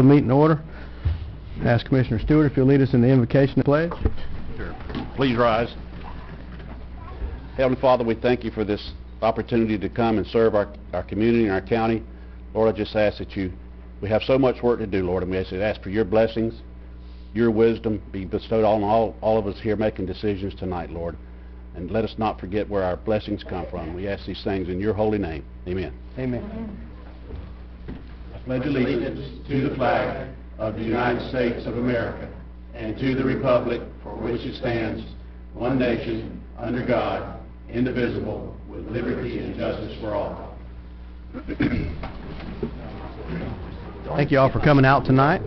The meeting order. Ask Commissioner Stewart if you'll lead us in the invocation and pledge. Sure. Please rise. Heavenly Father, we thank you for this opportunity to come and serve our community and our county. Lord, I just ask that we have so much work to do, Lord, and we ask for your blessings, your wisdom be bestowed on all of us here making decisions tonight, Lord. And let us not forget where our blessings come from. We ask these things in your holy name. Amen. Amen. I pledge allegiance to the flag of the United States of America and to the republic for which it stands, one nation, under God, indivisible, with liberty and justice for all. Thank you all for coming out tonight.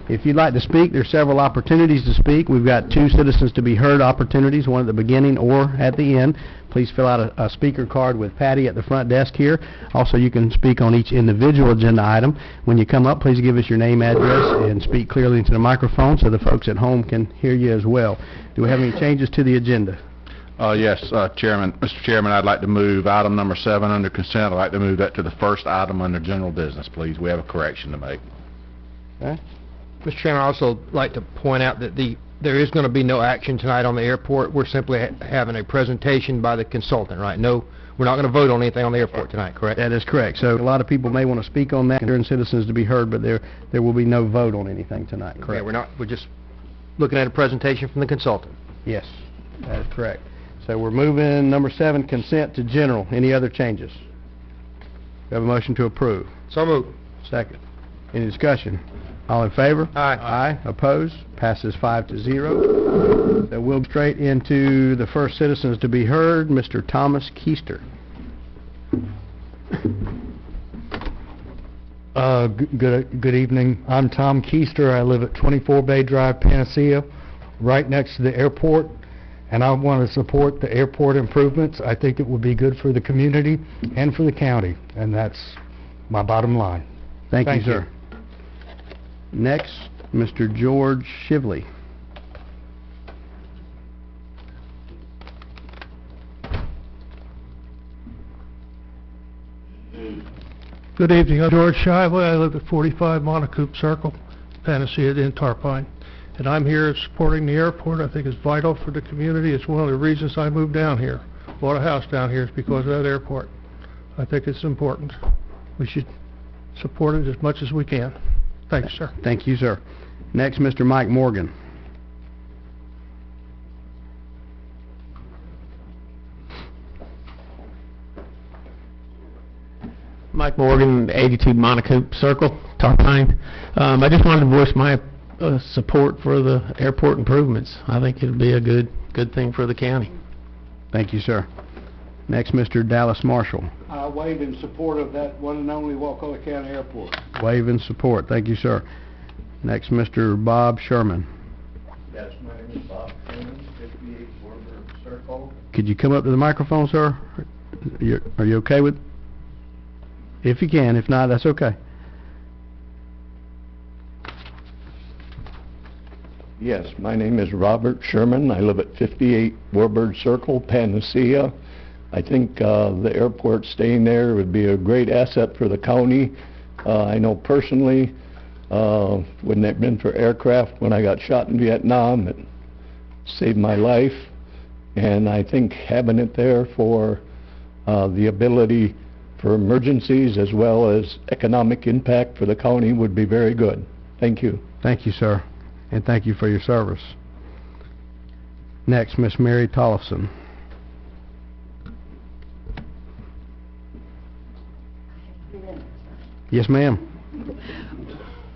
If you'd like to speak, there's several opportunities to speak. We've got 2 citizens to be heard opportunities, one at the beginning or at the end. Please fill out a speaker card with Patty at the front desk here. Also, you can speak on each individual agenda item. When you come up, please give us your name, address, and speak clearly into the microphone so the folks at home can hear you as well. Do we have any changes to the agenda? Yes, Chairman. Mr. Chairman, I'd like to move item number 7 under consent. I'd like to move that to the first item under general business, please. We have a correction to make. Okay. Mr. Chairman, I'd also like to point out that there is going to be no action tonight on the airport. We're simply having a presentation by the consultant, right? No, we're not going to vote on anything on the airport tonight, correct? That is correct. So a lot of people may want to speak on that and citizens to be heard, but there will be no vote on anything tonight, correct? Yeah, we're just looking at a presentation from the consultant. Yes, that is correct. So we're moving number 7, consent to general. Any other changes? We have a motion to approve. So moved. Second. Any discussion? All in favor? Aye. Aye. Opposed? Passes 5-0. So we'll straight into the first citizens to be heard, Mr. Thomas Keister. Good evening. I'm Tom Keister. I live at 24 Bay Drive, Panacea, right next to the airport, and I want to support the airport improvements. I think it would be good for the community and for the county, and that's my bottom line. Thank you, sir. Next, Mr. George Shively. Good evening. I'm George Shively. I live at 45 Monocoop Circle, Panacea in Tarpine. And I'm here supporting the airport. I think it's vital for the community. It's one of the reasons I moved down here. Bought a house down here is because of that airport. I think it's important. We should support it as much as we can. Thanks, sir. Thank you, sir. Next, Mr. Mike Morgan. Mike Morgan, 82 Monocoop Circle, Tarpine. I just wanted to voice my support for the airport improvements. I think it'll be a good thing for the county. Thank you, sir. Next, Mr. Dallas Marshall. I waive in support of that one and only Wakulla County Airport. Waive in support. Thank you, sir. Next, Mr. Bob Sherman. Yes, my name is Bob Sherman, 58 Warburg Circle. Could you come up to the microphone, sir? Are you okay with? If you can. If not, that's okay. Yes, my name is Robert Sherman. I live at 58 Warburg Circle, Panacea. I think the airport staying there would be a great asset for the county. I know personally, wouldn't it have been for aircraft when I got shot in Vietnam, it saved my life. And I think having it there for the ability for emergencies as well as economic impact for the county would be very good. Thank you. Thank you, sir. And thank you for your service. Next, Miss Mary Tollefson. Yes, ma'am.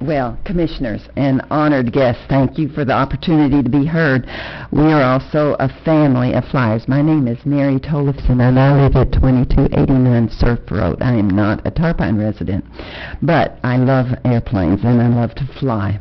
Well, commissioners and honored guests, thank you for the opportunity to be heard. We are also a family of flyers. My name is Mary Tollefson, and I live at 2289 Surf Road. I am not a Tarpine resident, but I love airplanes and I love to fly.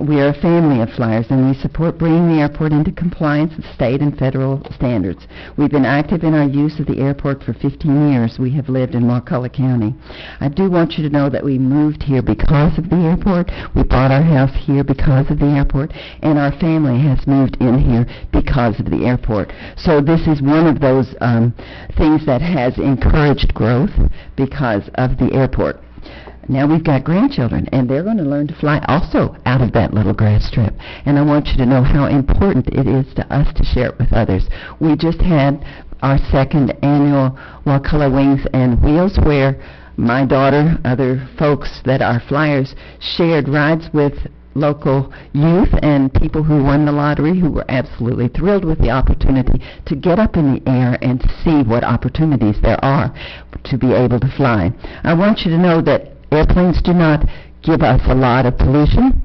We are a family of flyers, and we support bringing the airport into compliance with state and federal standards. We've been active in our use of the airport for 15 years. We have lived in Wakulla County. I do want you to know that we moved here because of the airport. We bought our house here because of the airport, and our family has moved in here because of the airport. So this is one of those things that has encouraged growth because of the airport. Now we've got grandchildren, and they're going to learn to fly also out of that little grass strip. And I want you to know how important it is to us to share it with others. We just had our second annual Wakulla Wings and Wheels, where my daughter, other folks that are flyers, shared rides with local youth and people who won the lottery, who were absolutely thrilled with the opportunity to get up in the air and to see what opportunities there are to be able to fly. I want you to know that airplanes do not give us a lot of pollution.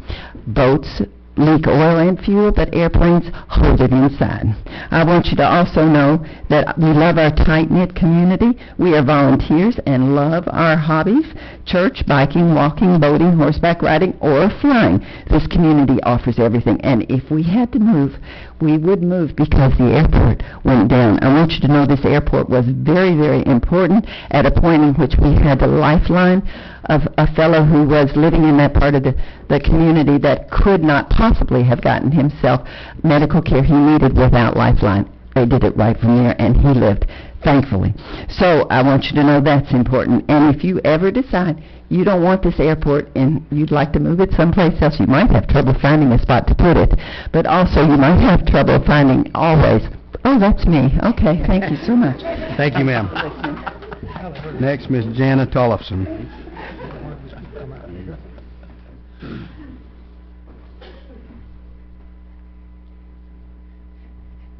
Boats leak oil and fuel, but airplanes hold it inside. I want you to also know that we love our tight-knit community. We are volunteers and love our hobbies: church, biking, walking, boating, horseback riding, or flying. This community offers everything, and if we had to move, we would move because the airport went down. I want you to know this airport was very, very important at a point in which we had the lifeline of a fellow who was living in that part of the community that could not possibly have gotten himself medical care he needed without Lifeline. They did it right from there, and he lived, thankfully. So I want you to know that's important. And if you ever decide you don't want this airport and you'd like to move it someplace else, you might have trouble finding a spot to put it, but also you might have trouble finding always. Oh, that's me. Okay, thank you so much. Thank you, ma'am. Next, Ms. Jana Tollefson.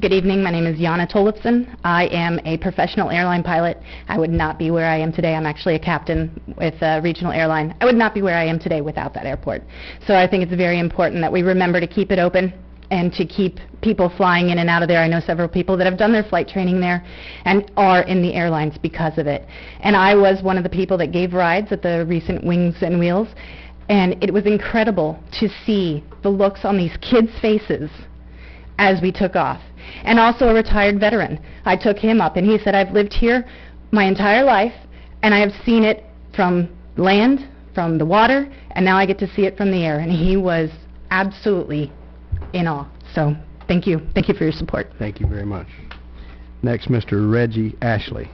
Good evening. My name is Jana Tollefson. I am a professional airline pilot. I would not be where I am today. I'm actually a captain with a regional airline. I would not be where I am today without that airport. So I think it's very important that we remember to keep it open and to keep people flying in and out of there. I know several people that have done their flight training there and are in the airlines because of it. And I was one of the people that gave rides at the recent Wings and Wheels, and it was incredible to see the looks on these kids' faces as we took off. And also a retired veteran. I took him up, and he said, I've lived here my entire life, and I have seen it from land, from the water, and now I get to see it from the air. And he was absolutely in awe. So thank you. Thank you for your support. Thank you very much. Next, Mr. Reggie Ashley.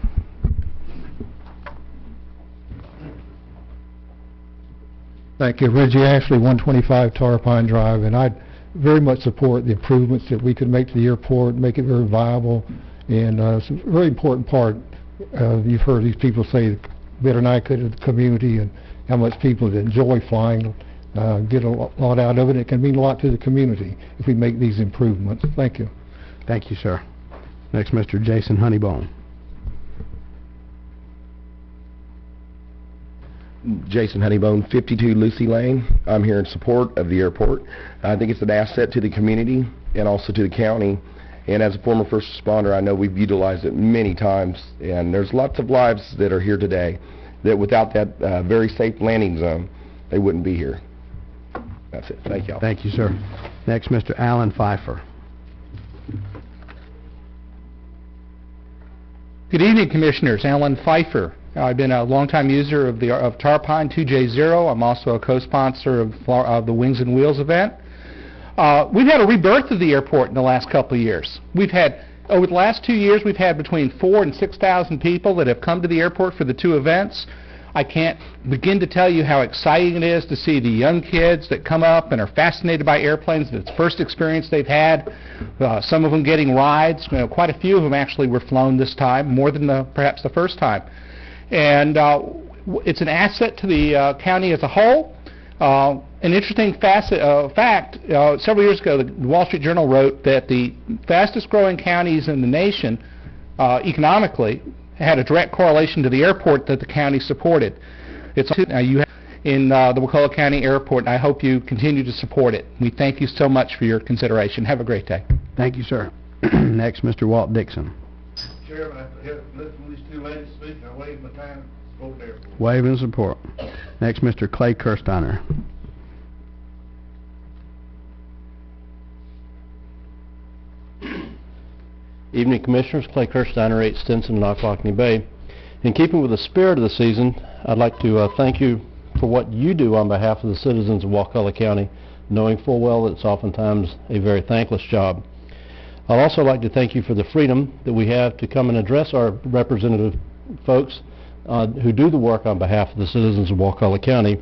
Thank you. Reggie Ashley, 125 Tarpine Drive, and I'd very much support the improvements that we could make to the airport, make it very viable, and it's a very important part. You've heard these people say better than I could of the community and how much people enjoy flying, get a lot out of it. It can mean a lot to the community if we make these improvements. Thank you. Thank you, sir. Next, Mr. Jason Honeybone. Jason Honeybone, 52 Lucy Lane. I'm here in support of the airport. I think it's an asset to the community and also to the county. And as a former first responder, I know we've utilized it many times. And there's lots of lives that are here today that without that very safe landing zone, they wouldn't be here. That's it. Thank you all. Thank you, sir. Next, Mr. Alan Pfeiffer. Good evening, Commissioners. Alan Pfeiffer. I've been a longtime user of Tarpine 2J0. I'm also a co-sponsor of the Wings and Wheels event. We've had a rebirth of the airport in the last couple of years. Over the last 2 years, we've had between 4,000 and 6,000 people that have come to the airport for the two events. I can't begin to tell you how exciting it is to see the young kids that come up and are fascinated by airplanes. It's the first experience they've had. Some of them getting rides. Quite a few of them actually were flown this time, more than perhaps the first time. And it's an asset to the county as a whole. An interesting fact, several years ago, the Wall Street Journal wrote that the fastest growing counties in the nation economically had a direct correlation to the airport that the county supported. It's now you have in the Wakulla County Airport, and I hope you continue to support it. We thank you so much for your consideration. Have a great day. Thank you, sir. Next, Mr. Walt Dixon. Chairman, after listening to these two ladies speak, I waive my time to support the airport. Wave and support. Next, Mr. Clay Kirsteiner. Evening, Commissioners. Clay Kirsteiner, 8 Stinson in Ocklawakanee Bay. In keeping with the spirit of the season, I'd like to thank you for what you do on behalf of the citizens of Wakulla County, knowing full well that it's oftentimes a very thankless job. I'd also like to thank you for the freedom that we have to come and address our representative folks who do the work on behalf of the citizens of Wakulla County.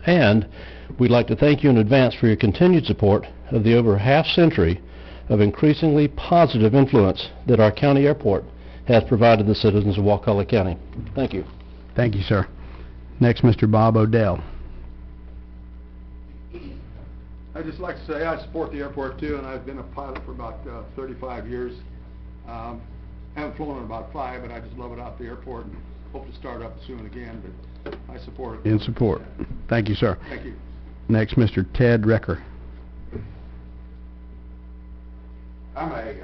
And we'd like to thank you in advance for your continued support of the over half-century of increasingly positive influence that our county airport has provided the citizens of Wakulla County. Thank you. Thank you, sir. Next, Mr. Bob Odell. I'd just like to say I support the airport too, and I've been a pilot for about 35 years. Haven't flown in about 5, but I just love it out at the airport and hope to start up soon again, but I support it. In support. Thank you, sir. Thank you. Next, Mr. Ted Recker. I'm a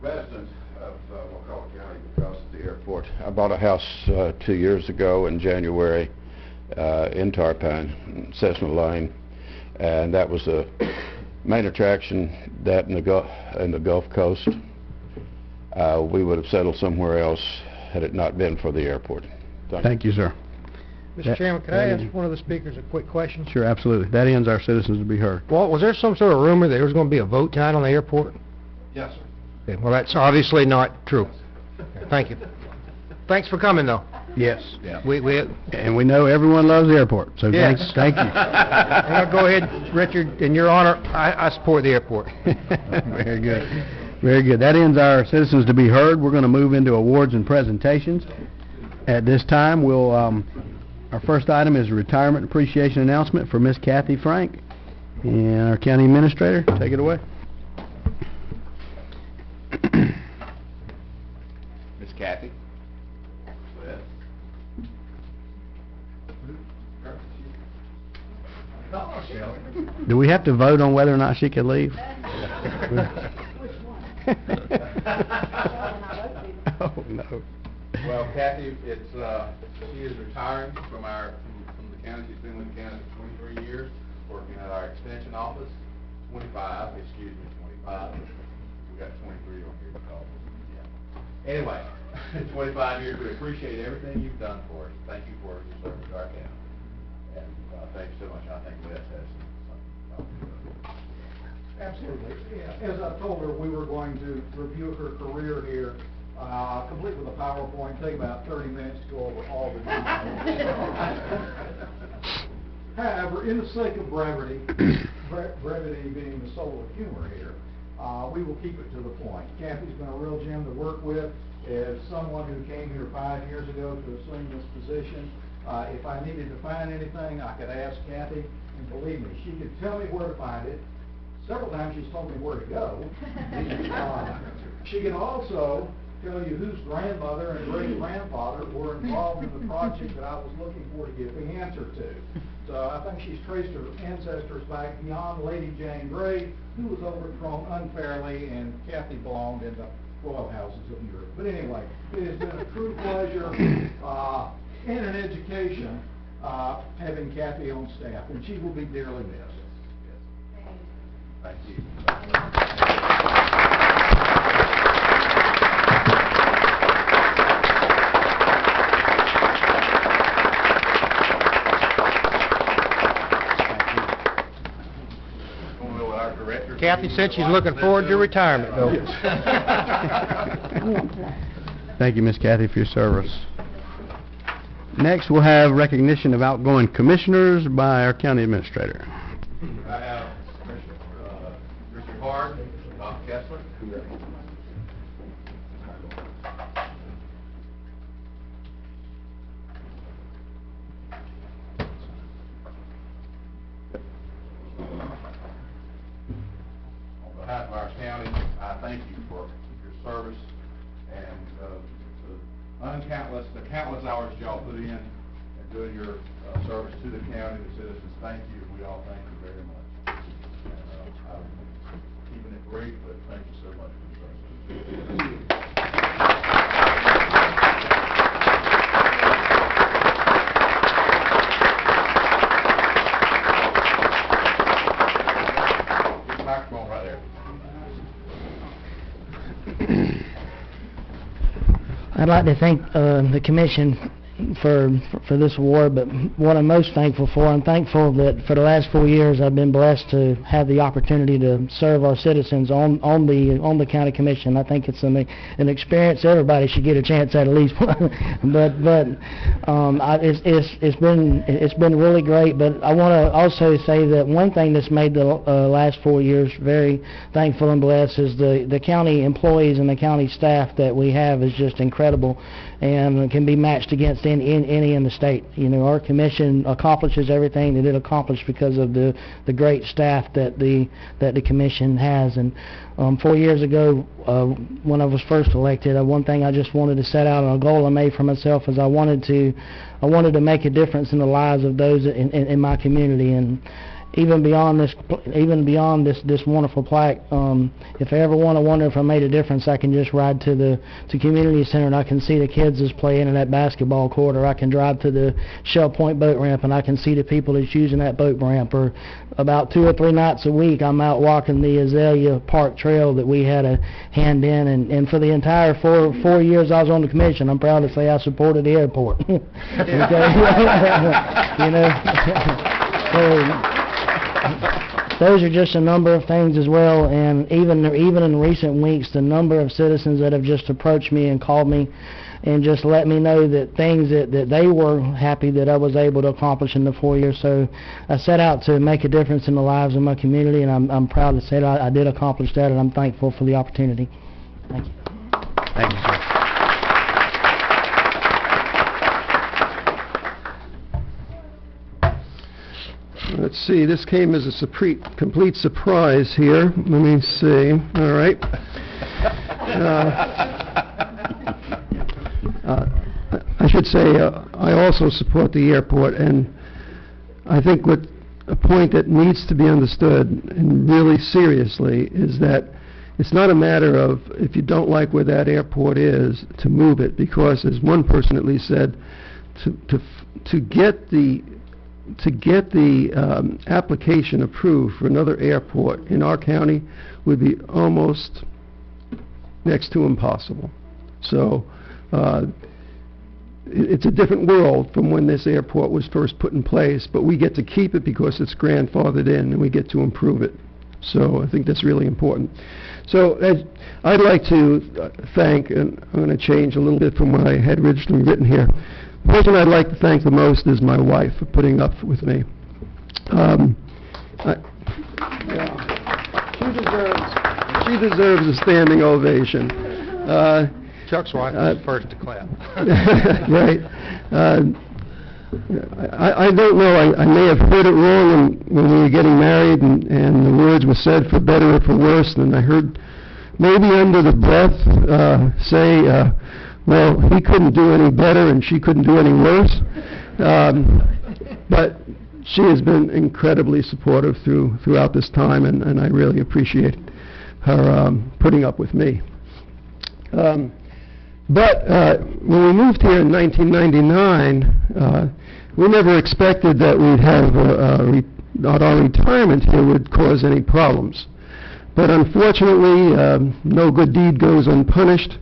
resident of Wakulla County because of the airport. I bought a house 2 years ago in January in Tarpine, Cessna Lane, and that was the main attraction. That in the Gulf Coast. We would have settled somewhere else had it not been for the airport. Thank you, sir. Mr. Chairman, could I ask one of the speakers a quick question? Sure, absolutely. That ends our citizens to be heard. Walt, was there some sort of rumor that there was going to be a vote tonight on the airport? Yes, sir. Okay, well, that's obviously not true. Okay, thank you. Thanks for coming, though. Yes. Yeah. And we know everyone loves the airport, so Yes. thank you. Now go ahead, Richard. In your honor, I support the airport. Very good. Very good. That ends our citizens to be heard. We're going to move into awards and presentations. At this time, we'll our first item is a retirement appreciation announcement for Miss Kathy Frank, and our county administrator. Take it away. Miss Kathy. Do we have to vote on whether or not she could leave? Oh, no. Well, Kathy, she is retiring from the county. She's been with the county for 23 years, working at our extension office. 25. We got 23 on here. Yeah. Anyway, 25 years. We appreciate everything you've done for us. Thank you for your service to our county. And thank you so much. I think Les has something. Absolutely. Yeah. As I told her, we were going to review her career here, complete with a PowerPoint, take about 30 minutes to go over all the details. However, in the sake of brevity, brevity being the soul of humor here, we will keep it to the point. Kathy's been a real gem to work with. As someone who came here 5 years ago to assume this position, if I needed to find anything, I could ask Kathy, and believe me, she could tell me where to find it. Several times she's told me where to go. She can also tell you whose grandmother and great-grandfather were involved in the project that I was looking for to give the answer to. So I think she's traced her ancestors back beyond Lady Jane Grey, who was overthrown unfairly, and Kathy belonged in the royal houses of Europe. But anyway, it has been a true pleasure and an education having Kathy on staff, and she will be dearly missed. Thank you. Kathy said she's looking forward to retirement, though. Thank you, Miss Kathy, for your service. Next, we'll have recognition of outgoing commissioners by our county administrator. I have Richard Hard, Bob Kessler. On behalf of our county, I thank you for your service and the countless hours y'all put in doing your service to the county, the citizens. Thank you. We all thank you very much. And, I'm keeping it brief, but thank you so much for your service. Get the microphone right there. I'd like to thank the commission for this award, but what I'm most thankful for, I'm thankful that for the last 4 years I've been blessed to have the opportunity to serve our citizens on the county commission. I think it's an experience everybody should get a chance at least one. It's been really great. But I want to also say that one thing that's made the last 4 years very thankful and blessed is the county employees and the county staff that we have is just incredible, and can be matched against any in the state. You know, our commission accomplishes everything that it accomplished because of the great staff that the commission has. And 4 years ago, when I was first elected, one thing I just wanted to set out on a goal I made for myself is I wanted to make a difference in the lives of those in my community. And even beyond this wonderful plaque, if I ever wonder if I made a difference, I can just ride to the community center and I can see the kids that's playing in that basketball court, or I can drive to the Shell Point boat ramp and I can see the people that's using that boat ramp. Or about 2 or 3 nights a week, I'm out walking the Azalea Park Trail that we had a hand in, and for the entire four years I was on the commission, I'm proud to say I supported the airport. You know. Those are just a number of things as well, and even in recent weeks, the number of citizens that have just approached me and called me and just let me know that things that they were happy that I was able to accomplish in the 4 years. So I set out to make a difference in the lives of my community, and I'm proud to say that I did accomplish that, and I'm thankful for the opportunity. Thank you. Thank you, sir. Let's see, this came as a complete surprise here. Let me see. All right. I should say I also support the airport, and I think a point that needs to be understood, and really seriously, is that it's not a matter of, if you don't like where that airport is, to move it, because as one person at least said, to get the application approved for another airport in our county would be almost next to impossible. So it's a different world from when this airport was first put in place, but we get to keep it because it's grandfathered in and we get to improve it. So I think that's really important. So I'd like to thank, and I'm going to change a little bit from what I had originally written here. The person I'd like to thank the most is my wife for putting up with me. She deserves a standing ovation. Chuck's wife was first to clap. Right. I don't know, I may have heard it wrong when we were getting married, and the words were said for better or for worse, and I heard maybe under the breath say, well, he couldn't do any better and she couldn't do any worse. But she has been incredibly supportive throughout this time, and I really appreciate her putting up with me. But when we moved here in 1999, we never expected that we'd have our retirement here would cause any problems. But unfortunately, no good deed goes unpunished.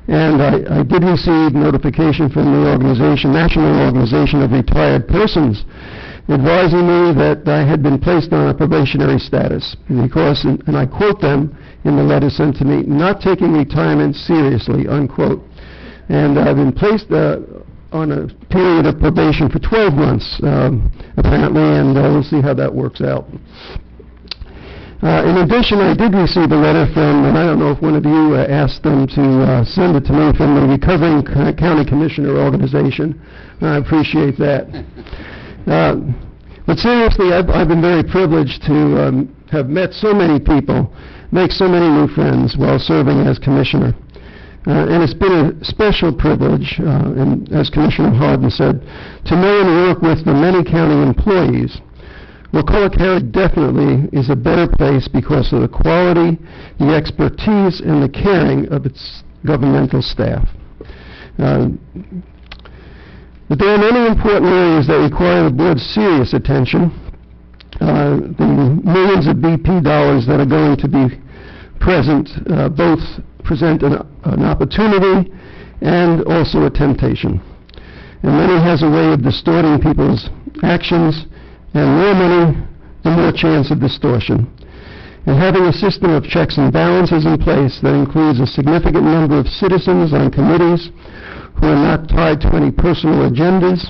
And I did receive notification from the organization, National Organization of Retired Persons, advising me that I had been placed on a probationary status because, and I quote them in the letter sent to me, not taking retirement seriously, unquote. And I've been placed on a period of probation for 12 months, apparently, and we'll see how that works out. In addition, I did receive a letter from, and I don't know if one of you asked them to send it to me, from the Recovering County Commissioner Organization. I appreciate that. But seriously, I've been very privileged to have met so many people, make so many new friends while serving as Commissioner. And it's been a special privilege, and as Commissioner Harden said, to know and work with the many county employees. Wakulla County definitely is a better place because of the quality, the expertise, and the caring of its governmental staff. But there are many important areas that require the board's serious attention. The millions of BP dollars that are going to be present both present an opportunity and also a temptation. and money has a way of distorting people's actions, and more money, the more chance of distortion. And having a system of checks and balances in place that includes a significant number of citizens on committees who are not tied to any personal agendas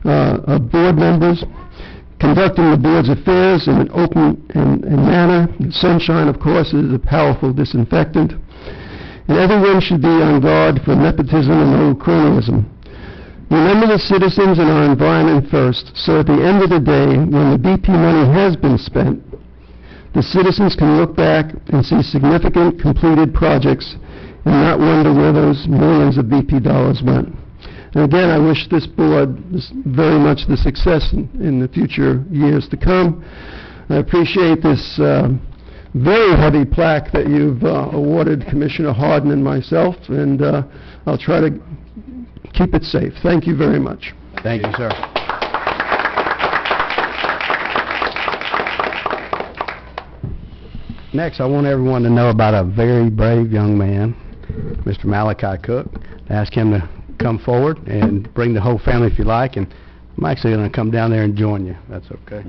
of board members, conducting the board's affairs in an open manner. Sunshine, of course, is a powerful disinfectant. And everyone should be on guard for nepotism and old cronyism. Remember the citizens and our environment first, so at the end of the day, when the BP money has been spent, the citizens can look back and see significant completed projects and not wonder where those millions of BP dollars went. And again, I wish this board very much the success in the future years to come. I appreciate this very heavy plaque that you've awarded Commissioner Harden and myself, and I'll try to keep it safe. Thank you very much. Thank you, sir. Next, I want everyone to know about a very brave young man, Mr. Malachi Cook. Ask him to come forward and bring the whole family if you like, and I'm actually going to come down there and join you. That's okay.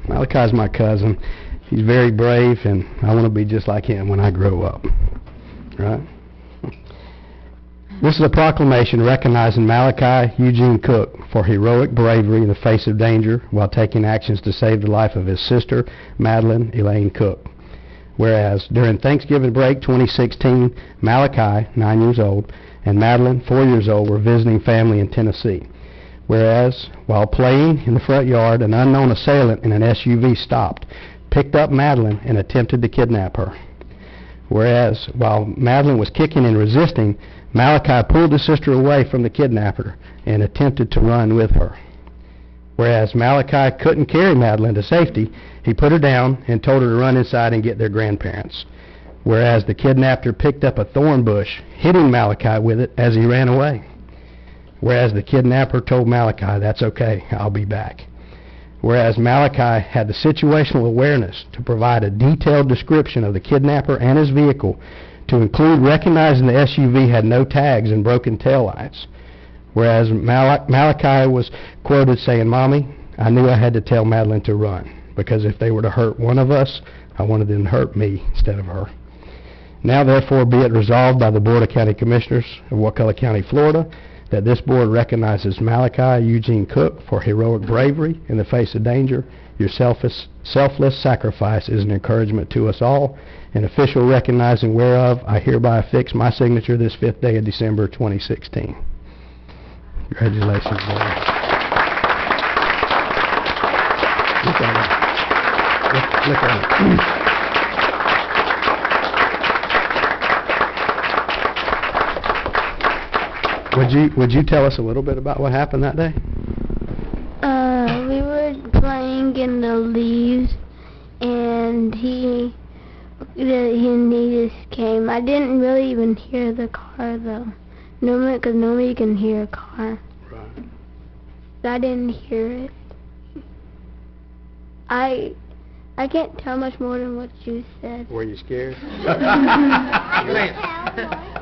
Malachi's my cousin. He's very brave, and I want to be just like him when I grow up. Right? This is a proclamation recognizing Malachi Eugene Cook for heroic bravery in the face of danger while taking actions to save the life of his sister, Madeline Elaine Cook. Whereas, during Thanksgiving break 2016, Malachi, 9 years old, and Madeline, 4 years old, were visiting family in Tennessee. Whereas, while playing in the front yard, an unknown assailant in an SUV stopped, picked up Madeline, and attempted to kidnap her. Whereas, while Madeline was kicking and resisting, Malachi pulled his sister away from the kidnapper and attempted to run with her. Whereas Malachi couldn't carry Madeline to safety, he put her down and told her to run inside and get their grandparents. Whereas the kidnapper picked up a thorn bush, hitting Malachi with it as he ran away. Whereas the kidnapper told Malachi, "That's okay, I'll be back." Whereas Malachi had the situational awareness to provide a detailed description of the kidnapper and his vehicle, to include recognizing the SUV had no tags and broken taillights. Whereas Malachi was quoted saying, "Mommy, I knew I had to tell Madeline to run, because if they were to hurt one of us, I wanted them to hurt me instead of her." Now therefore be it resolved by the Board of County Commissioners of Wakulla County, Florida, that this board recognizes Malachi Eugene Cook for heroic bravery in the face of danger. Your selfless sacrifice is an encouragement to us all. An official recognizing whereof, I hereby affix my signature this 5th day of December 2016. Congratulations, boy. Look at it. Look at it. Would you tell us a little bit about what happened that day? We were playing in the leaves, and he just came. I didn't really even hear the car though. Because normally you can hear a car. Right. I didn't hear it. I can't tell much more than what you said. Were you scared?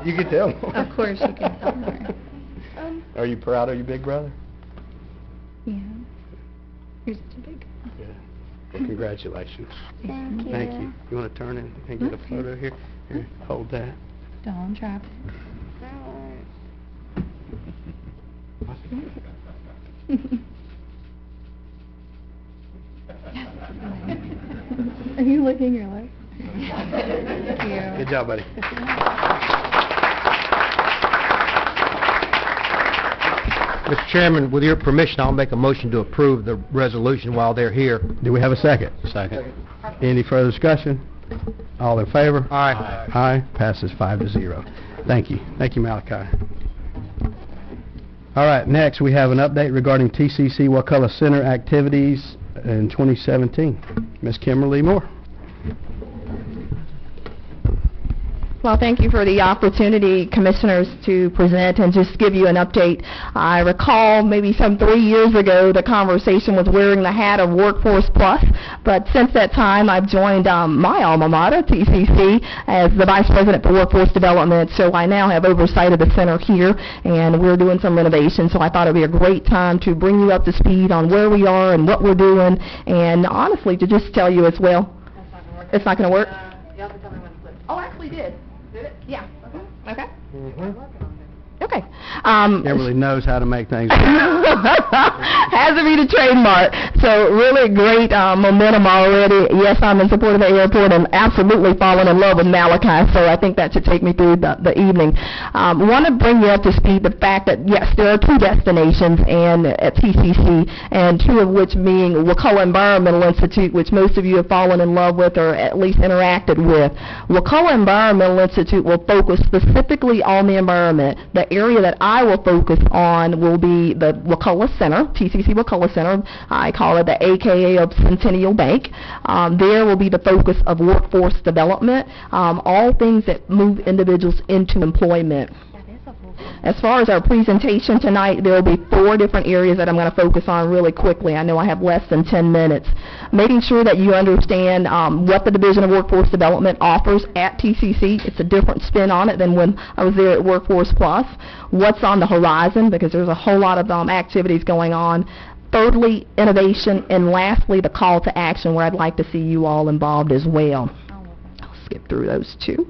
You can tell more. Of course you can tell more. Are you proud of your big brother? Yeah. You're such a big. Yeah. Well, congratulations. Thank you. Thank you. You want to turn in and get a photo here? Here, hold that. Don't drop it. Are you licking your lips? Thank you. Good job, buddy. Mr. Chairman, with your permission, I'll make a motion to approve the resolution while they're here. Do we have a second? Second. Any further discussion? All in favor? Aye. Aye. Passes 5-0. Thank you. Thank you, Malachi. All right, next we have an update regarding TCC Wakulla Center activities in 2017. Ms. Kimberly Moore. Well, thank you for the opportunity, Commissioners, to present and just give you an update. I recall maybe some 3 years ago the conversation was wearing the hat of Workforce Plus, but since that time I've joined my alma mater, TCC, as the Vice President for Workforce Development, so I now have oversight of the center here, and we're doing some renovations, so I thought it would be a great time to bring you up to speed on where we are and what we're doing, and honestly to just tell you as well. It's not going to work? You have to tell me when to flip. Oh, I actually did. Did it? Yeah. Okay. Okay. Kimberly knows how to make things Has to be the trademark. So really great momentum already. Yes, I'm in support of the airport and absolutely falling in love with Malachi, so I think that should take me through the evening. Want to bring you up to speed the fact that, yes, there are 2 destinations and at TCC, and 2 of which being Wakulla Environmental Institute, which most of you have fallen in love with or at least interacted with. Wakulla Environmental Institute will focus specifically on the environment. The area that I will focus on will be the Wakulla Center, TCC Wakulla Center. I call it the AKA of Centennial Bank. There will be the focus of workforce development, all things that move individuals into employment. As far as our presentation tonight, there will be 4 different areas that I'm going to focus on really quickly. I know I have less than 10 minutes. Making sure that you understand what the Division of Workforce Development offers at TCC. It's a different spin on it than when I was there at Workforce Plus. What's on the horizon, because there's a whole lot of activities going on. Thirdly, innovation. And lastly, the call to action, where I'd like to see you all involved as well. I'll skip through those 2.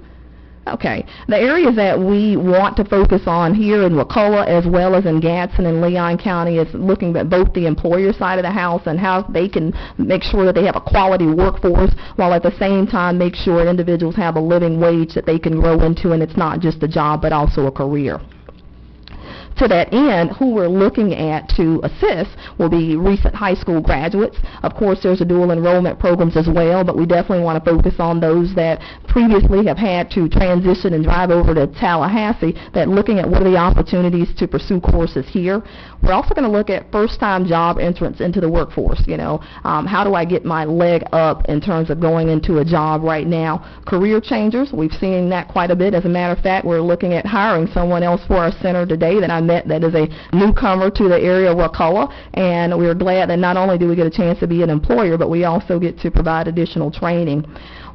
Okay, the areas that we want to focus on here in Wakulla as well as in Gadsden and Leon County is looking at both the employer side of the house and how they can make sure that they have a quality workforce while at the same time make sure individuals have a living wage that they can grow into, and it's not just a job but also a career. To that end, who we're looking at to assist will be recent high school graduates. Of course, there's a dual enrollment programs as well, but we definitely want to focus on those that previously have had to transition and drive over to Tallahassee, that looking at what are the opportunities to pursue courses here. We're also going to look at first-time job entrance into the workforce. How do I get my leg up in terms of going into a job right now? Career changers, we've seen that quite a bit. As a matter of fact, we're looking at hiring someone else for our center today that I met that is a newcomer to the area of Wakulla, and we're glad that not only do we get a chance to be an employer, but we also get to provide additional training.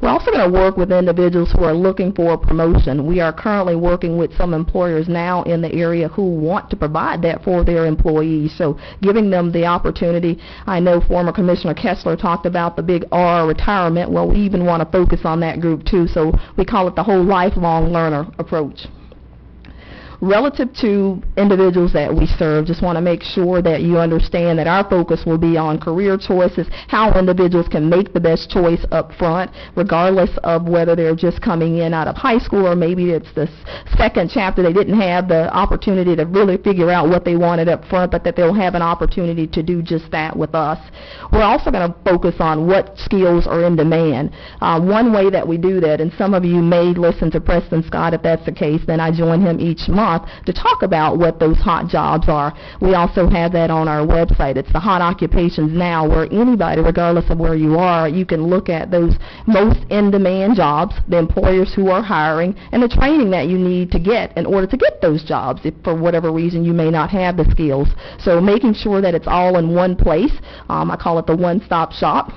We're also going to work with individuals who are looking for a promotion. We are currently working with some employers now in the area who want to provide that for their employees, so giving them the opportunity. I know former Commissioner Kessler talked about the big R, retirement. Well, we even want to focus on that group too, so we call it the whole lifelong learner approach. Relative to individuals that we serve, just want to make sure that you understand that our focus will be on career choices, how individuals can make the best choice up front, regardless of whether they're just coming in out of high school or maybe it's the second chapter. They didn't have the opportunity to really figure out what they wanted up front, but that they'll have an opportunity to do just that with us. We're also going to focus on what skills are in demand. One way that we do that, and some of you may listen to Preston Scott if that's the case, then I join him each month to talk about what those hot jobs are. We also have that on our website. It's the Hot Occupations Now, where anybody, regardless of where you are, you can look at those most in-demand jobs, the employers who are hiring, and the training that you need to get in order to get those jobs if for whatever reason you may not have the skills. So making sure that it's all in one place. I call it the one-stop shop.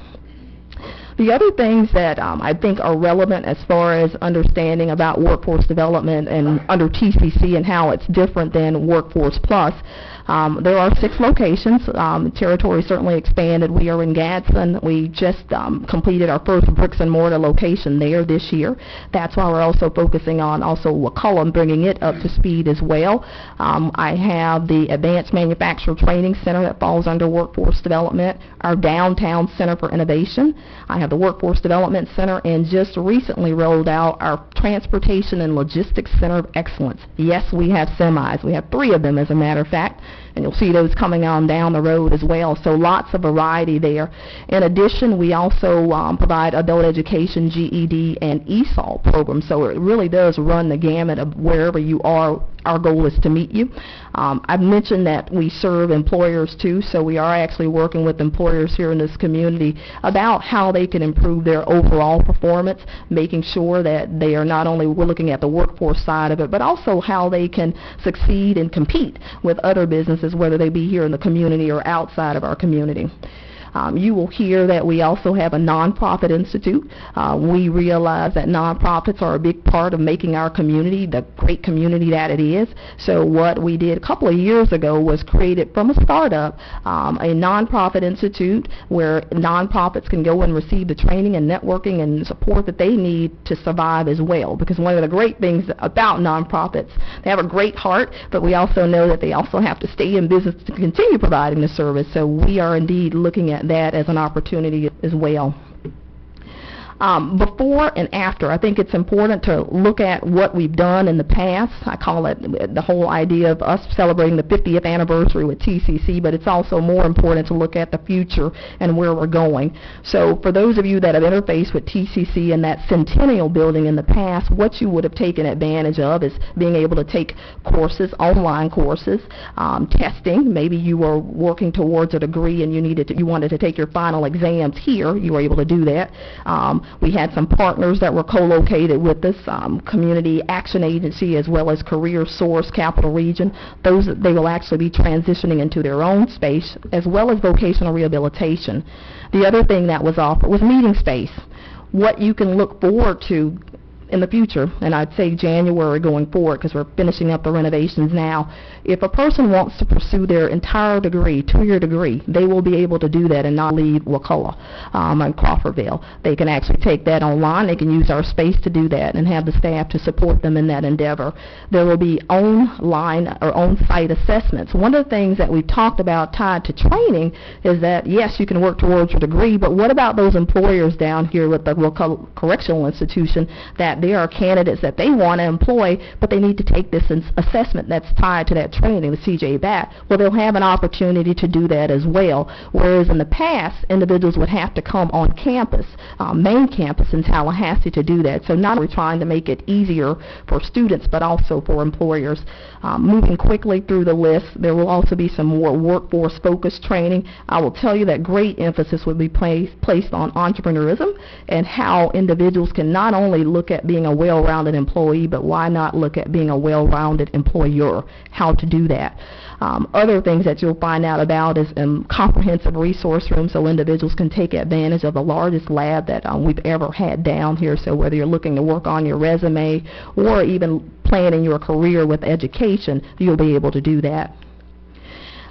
The other things that I think are relevant as far as understanding about workforce development and under TCC and how it's different than Workforce Plus, there are 6 locations. Territory certainly expanded. We are in Gadsden. We just completed our first bricks and mortar location there this year. That's why we're also focusing on also Wakulla and bringing it up to speed as well. I have the Advanced Manufacturer Training Center that falls under Workforce Development, our Downtown Center for Innovation. I have the Workforce Development Center, and just recently rolled out our Transportation and Logistics Center of Excellence. Yes, we have semis. We have 3 of them, as a matter of fact. and you'll see those coming on down the road as well. So lots of variety there. In addition, we also provide adult education, GED, and ESOL programs. So it really does run the gamut of wherever you are. Our goal is to meet you. I've mentioned that we serve employers too, so we are actually working with employers here in this community about how they can improve their overall performance, making sure that they are not only looking at the workforce side of it, but also how they can succeed and compete with other businesses, whether they be here in the community or outside of our community. You will hear that we also have a nonprofit institute. We realize that nonprofits are a big part of making our community the great community that it is. So what we did a couple of years ago was created from a startup a nonprofit institute where nonprofits can go and receive the training and networking and support that they need to survive as well. Because one of the great things about nonprofits, they have a great heart, but we also know that they also have to stay in business to continue providing the service. So we are indeed looking at that as an opportunity as well. Before and after, I think it's important to look at what we've done in the past. I call it the whole idea of us celebrating the 50th anniversary with TCC, but it's also more important to look at the future and where we're going. So for those of you that have interfaced with TCC and that Centennial building in the past, what you would have taken advantage of is being able to take courses, online courses, testing. Maybe you were working towards a degree and you wanted to take your final exams here. You were able to do that. We had some partners that were co-located with this Community Action Agency as well as Career Source Capital Region. They will actually be transitioning into their own space as well as vocational rehabilitation. The other thing that was offered was meeting space. What you can look forward to in the future, and I'd say January going forward because we're finishing up the renovations now. If a person wants to pursue their entire degree, 2-year degree, they will be able to do that and not leave Wakulla and Crawfordville. They can actually take that online. They can use our space to do that and have the staff to support them in that endeavor. There will be online or on-site assessments. One of the things that we've talked about tied to training is that, yes, you can work towards your degree, but what about those employers down here with the Wakulla Correctional Institution that there are candidates that they want to employ, but they need to take this assessment that's tied to that training, the CJBAT. Well, they'll have an opportunity to do that as well, whereas in the past, individuals would have to come on campus, main campus in Tallahassee to do that. So not only trying to make it easier for students, but also for employers. Moving quickly through the list, there will also be some more workforce-focused training. I will tell you that great emphasis will be placed on entrepreneurism and how individuals can not only look at being a well-rounded employee, but why not look at being a well-rounded employer, how to do that. Other things that you'll find out about is comprehensive resource rooms so individuals can take advantage of the largest lab that we've ever had down here. So whether you're looking to work on your resume or even planning your career with education, you'll be able to do that.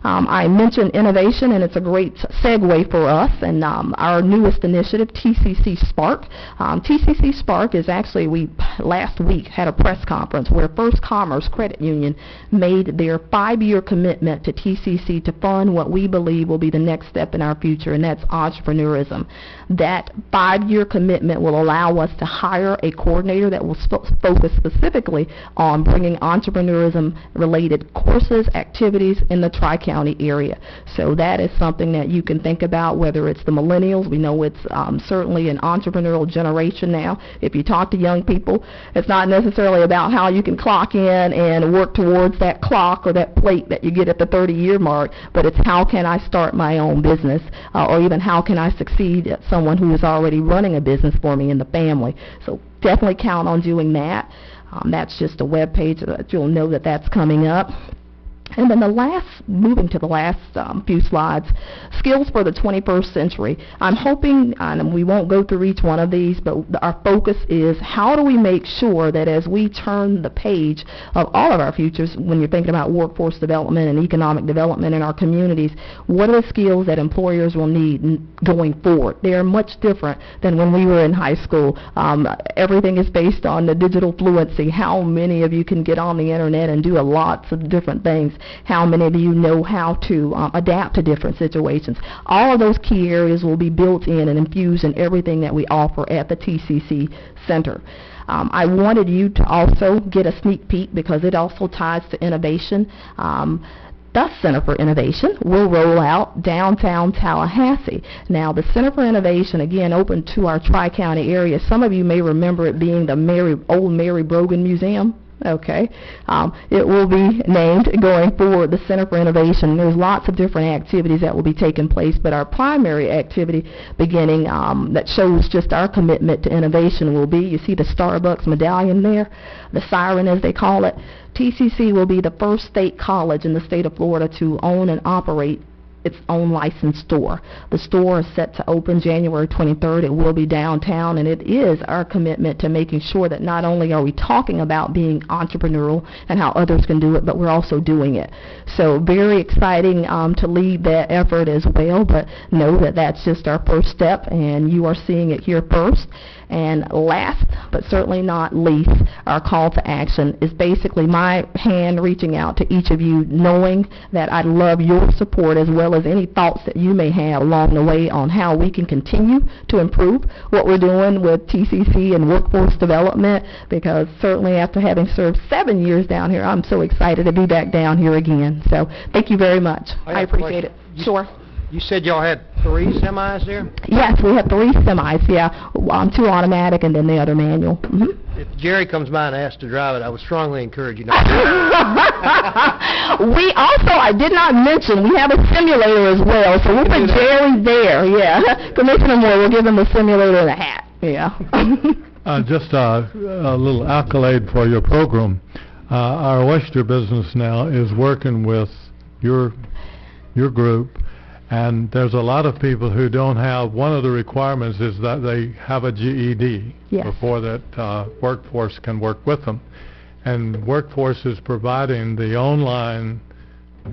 I mentioned innovation, and it's a great segue for us and our newest initiative, TCC Spark. TCC Spark is actually, we last week had a press conference where First Commerce Credit Union made their 5-year commitment to TCC to fund what we believe will be the next step in our future, and that's entrepreneurism. That 5-year commitment will allow us to hire a coordinator that will focus specifically on bringing entrepreneurism-related courses, activities in the Tri-County area. So that is something that you can think about, whether it's the millennials. We know it's certainly an entrepreneurial generation now. If you talk to young people, it's not necessarily about how you can clock in and work towards that clock or that plate that you get at the 30-year mark, but it's how can I start my own business, or even how can I succeed at someone who is already running a business for me in the family. So definitely count on doing that. That's just a web page that you'll know that that's coming up. And then moving to the last few slides, skills for the 21st century. I'm hoping, and we won't go through each one of these, but our focus is how do we make sure that as we turn the page of all of our futures, when you're thinking about workforce development and economic development in our communities, what are the skills that employers will need going forward? They are much different than when we were in high school. Everything is based on the digital fluency. How many of you can get on the internet and do lots of different things? How many of you know how to adapt to different situations? All of those key areas will be built in and infused in everything that we offer at the TCC Center. I wanted you to also get a sneak peek because it also ties to innovation. the Center for Innovation will roll out downtown Tallahassee. Now, the Center for Innovation, again, open to our Tri-County area. Some of you may remember it being the old Mary Brogan Museum. Okay. It will be named going forward the Center for Innovation. There's lots of different activities that will be taking place, but our primary activity beginning that shows just our commitment to innovation will be, you see the Starbucks medallion there, the siren as they call it. TCC will be the first state college in the state of Florida to own and operate its own licensed store. The store is set to open January 23rd. It will be downtown, and it is our commitment to making sure that not only are we talking about being entrepreneurial and how others can do it, but we're also doing it. So very exciting to lead that effort as well, but know that that's just our first step, and you are seeing it here first. And last, but certainly not least, our call to action is basically my hand reaching out to each of you, knowing that I love your support as well as any thoughts that you may have along the way on how we can continue to improve what we're doing with TCC and workforce development, because certainly after having served 7 years down here, I'm so excited to be back down here again. So thank you very much. I appreciate it. Sure. You said y'all had 3 semis there? Yes, we have 3 semis, yeah. 2 automatic and then the other manual. If Jerry comes by and asks to drive it, I would strongly encourage you not to. We also, I did not mention, we have a simulator as well, so we'll put Jerry there, yeah. Commissioner Moore, we'll give him the simulator and a hat, yeah. Just a little accolade for your program. Our oyster business now is working with your group. And there's a lot of people who don't have, one of the requirements is that they have a GED before that Workforce can work with them. And Workforce is providing the online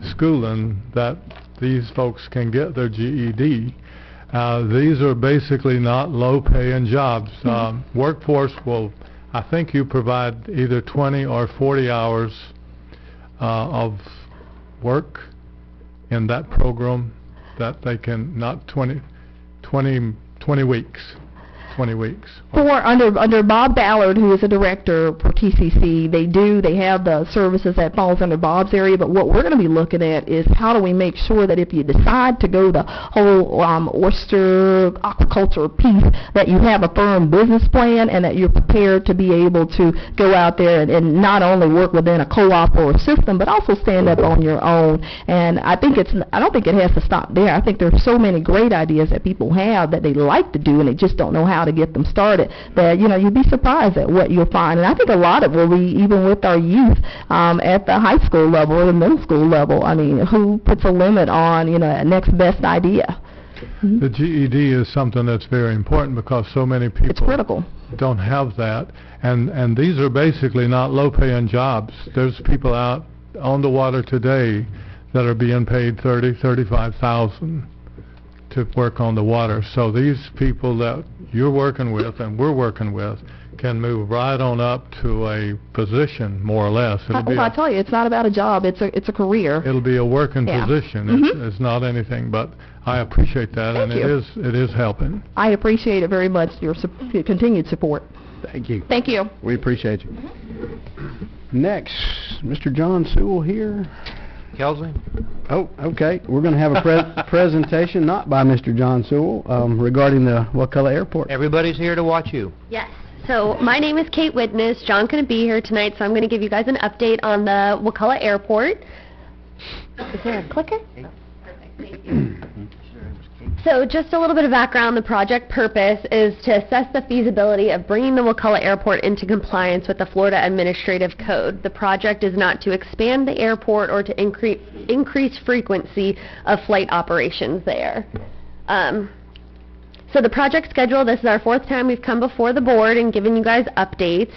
schooling that these folks can get their GED. These are basically not low-paying jobs. Workforce will, I think you provide either 20 or 40 hours of work in that program, that they can, not 20 weeks. 20 weeks. Under Bob Ballard, who is a director for TCC, they have the services that falls under Bob's area, but what we're going to be looking at is how do we make sure that if you decide to go the whole oyster aquaculture piece, that you have a firm business plan and that you're prepared to be able to go out there and not only work within a co-op or a system, but also stand up on your own. And I don't think it has to stop there. I think there's so many great ideas that people have that they like to do and they just don't know how to get them started, that you'd be surprised at what you'll find. And I think a lot of it will be even with our youth at the high school level or the middle school level. I mean, who puts a limit on a next best idea? The GED is something that's very important because so many people it's critical. Don't have that, and these are basically not low-paying jobs. There's people out on the water today that are being paid $30,000-$35,000 to work on the water. So these people that you're working with and we're working with can move right on up to a position, more or less. I tell you, it's not about a job, it's a career. It'll be a working position. It's not anything, but I appreciate that. Thank you. It is helping. I appreciate it very much, your continued support. Thank you. Thank you. We appreciate you. Next, Mr. John Sewell here. Kelsley? Oh, okay. We're going to have a presentation, not by Mr. John Sewell, regarding the Wakulla Airport. Everybody's here to watch you. Yes. So my name is Kate Witness. John couldn't be here tonight, so I'm going to give you guys an update on the Wakulla Airport. Is there a clicker? Perfect. Thank you. So just a little bit of background. The project purpose is to assess the feasibility of bringing the Wakulla Airport into compliance with the Florida Administrative Code. The project is not to expand the airport or to increase frequency of flight operations there. So the project schedule, this is our 4th time we've come before the board and given you guys updates.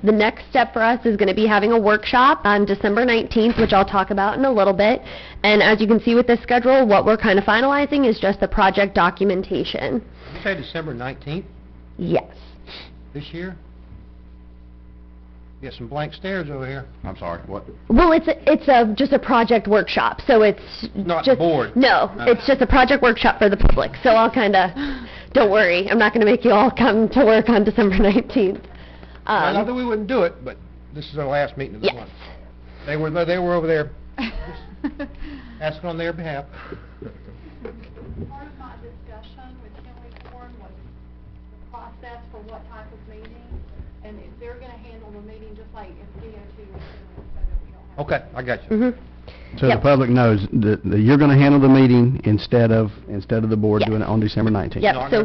The next step for us is going to be having a workshop on December 19th, which I'll talk about in a little bit. And as you can see with this schedule, what we're kind of finalizing is just the project documentation. Did you say December 19th? Yes. This year? Get some blank stares over here. I'm sorry, what? Well, it's just a project workshop, so it's not just board. No, it's just a project workshop for the public. So I'll kind of, don't worry, I'm not going to make you all come to work on December 19th. Not that we wouldn't do it, but this is our last meeting of the month. They were over there Asking on their behalf. Part of my discussion with Kenley Horn was the process for what type of meeting, and if they're going to handle the meeting just like if DOT was doing it, so that we don't have... Okay, I got you. So the public knows that you're going to handle the meeting instead of the board Yes. doing it on December 19th. Yep, so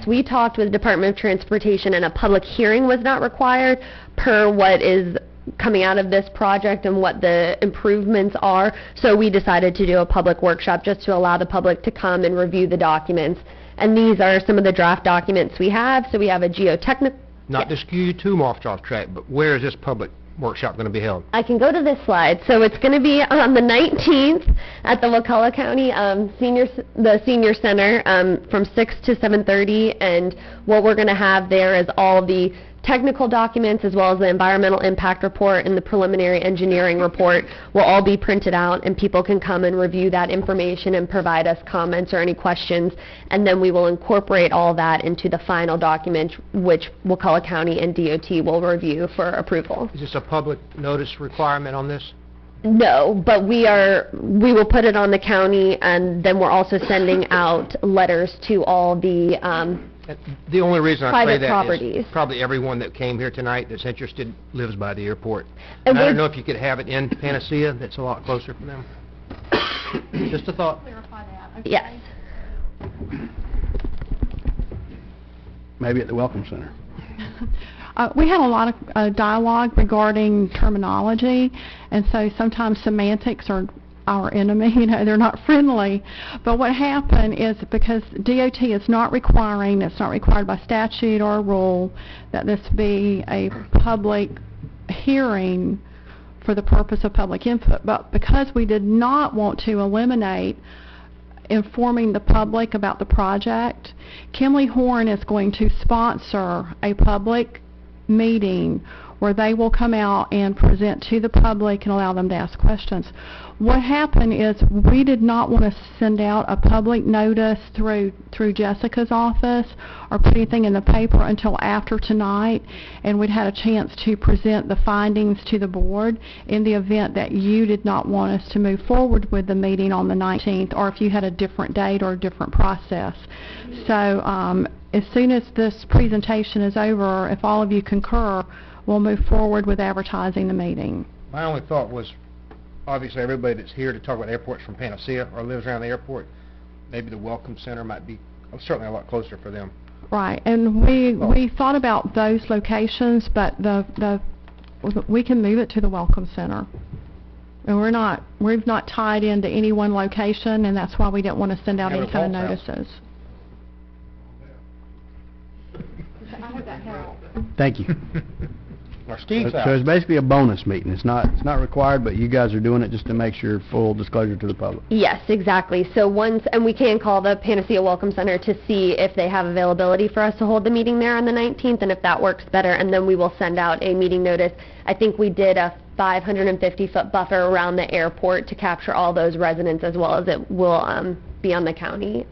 we talked with the Department of Transportation, and a public hearing was not required per what is coming out of this project and what the improvements are. So we decided to do a public workshop just to allow the public to come and review the documents. And these are some of the draft documents we have. So we have a geotechnical... Not to skew you too off track, but where is this public workshop going to be held? I can go to this slide. So it's going to be on the 19th at the Wakulla County Senior Center from 6 to 7:30. And what we're going to have there is all the technical documents as well as the environmental impact report and the preliminary engineering report will all be printed out, and people can come and review that information and provide us comments or any questions, and then we will incorporate all that into the final document which Wakulla County and DOT will review for approval. Is this a public notice requirement on this? No, but we will put it on the county, and then we're also sending out letters to all the The only reason I say private that properties. is probably everyone that came here tonight that's interested lives by the airport. And And I don't we're- know if you could have it in Panacea, that's a lot closer for them. Just a thought. Clarify that, okay? Yes. Maybe at the Welcome Center. We had a lot of dialogue regarding terminology, and so sometimes semantics are our enemy, they're not friendly. But what happened is because DOT is not requiring, it's not required by statute or rule, that this be a public hearing for the purpose of public input. But because we did not want to eliminate informing the public about the project, Kenley Horn is going to sponsor a public meeting where they will come out and present to the public and allow them to ask questions. What happened is we did not want to send out a public notice through Jessica's office or put anything in the paper until after tonight, and we'd had a chance to present the findings to the board in the event that you did not want us to move forward with the meeting on the 19th, or if you had a different date or a different process. So as soon as this presentation is over, if all of you concur, we'll move forward with advertising the meeting. My only thought was, obviously everybody that's here to talk about airports from Panacea or lives around the airport, maybe the Welcome Center might be certainly a lot closer for them. Right, and we thought about those locations, but we can move it to the Welcome Center. And we've not tied into any one location, and that's why we didn't want to send out any kind of notices. I hope that helps. Thank you. Or Steve's So house. it's basically a bonus meeting. It's not required, but you guys are doing it just to make sure full disclosure to the public. Yes, exactly. So and we can call the Panacea Welcome Center to see if they have availability for us to hold the meeting there on the 19th, and if that works better, and then we will send out a meeting notice. I think we did a 550-foot buffer around the airport to capture all those residents, as well as it will be on the county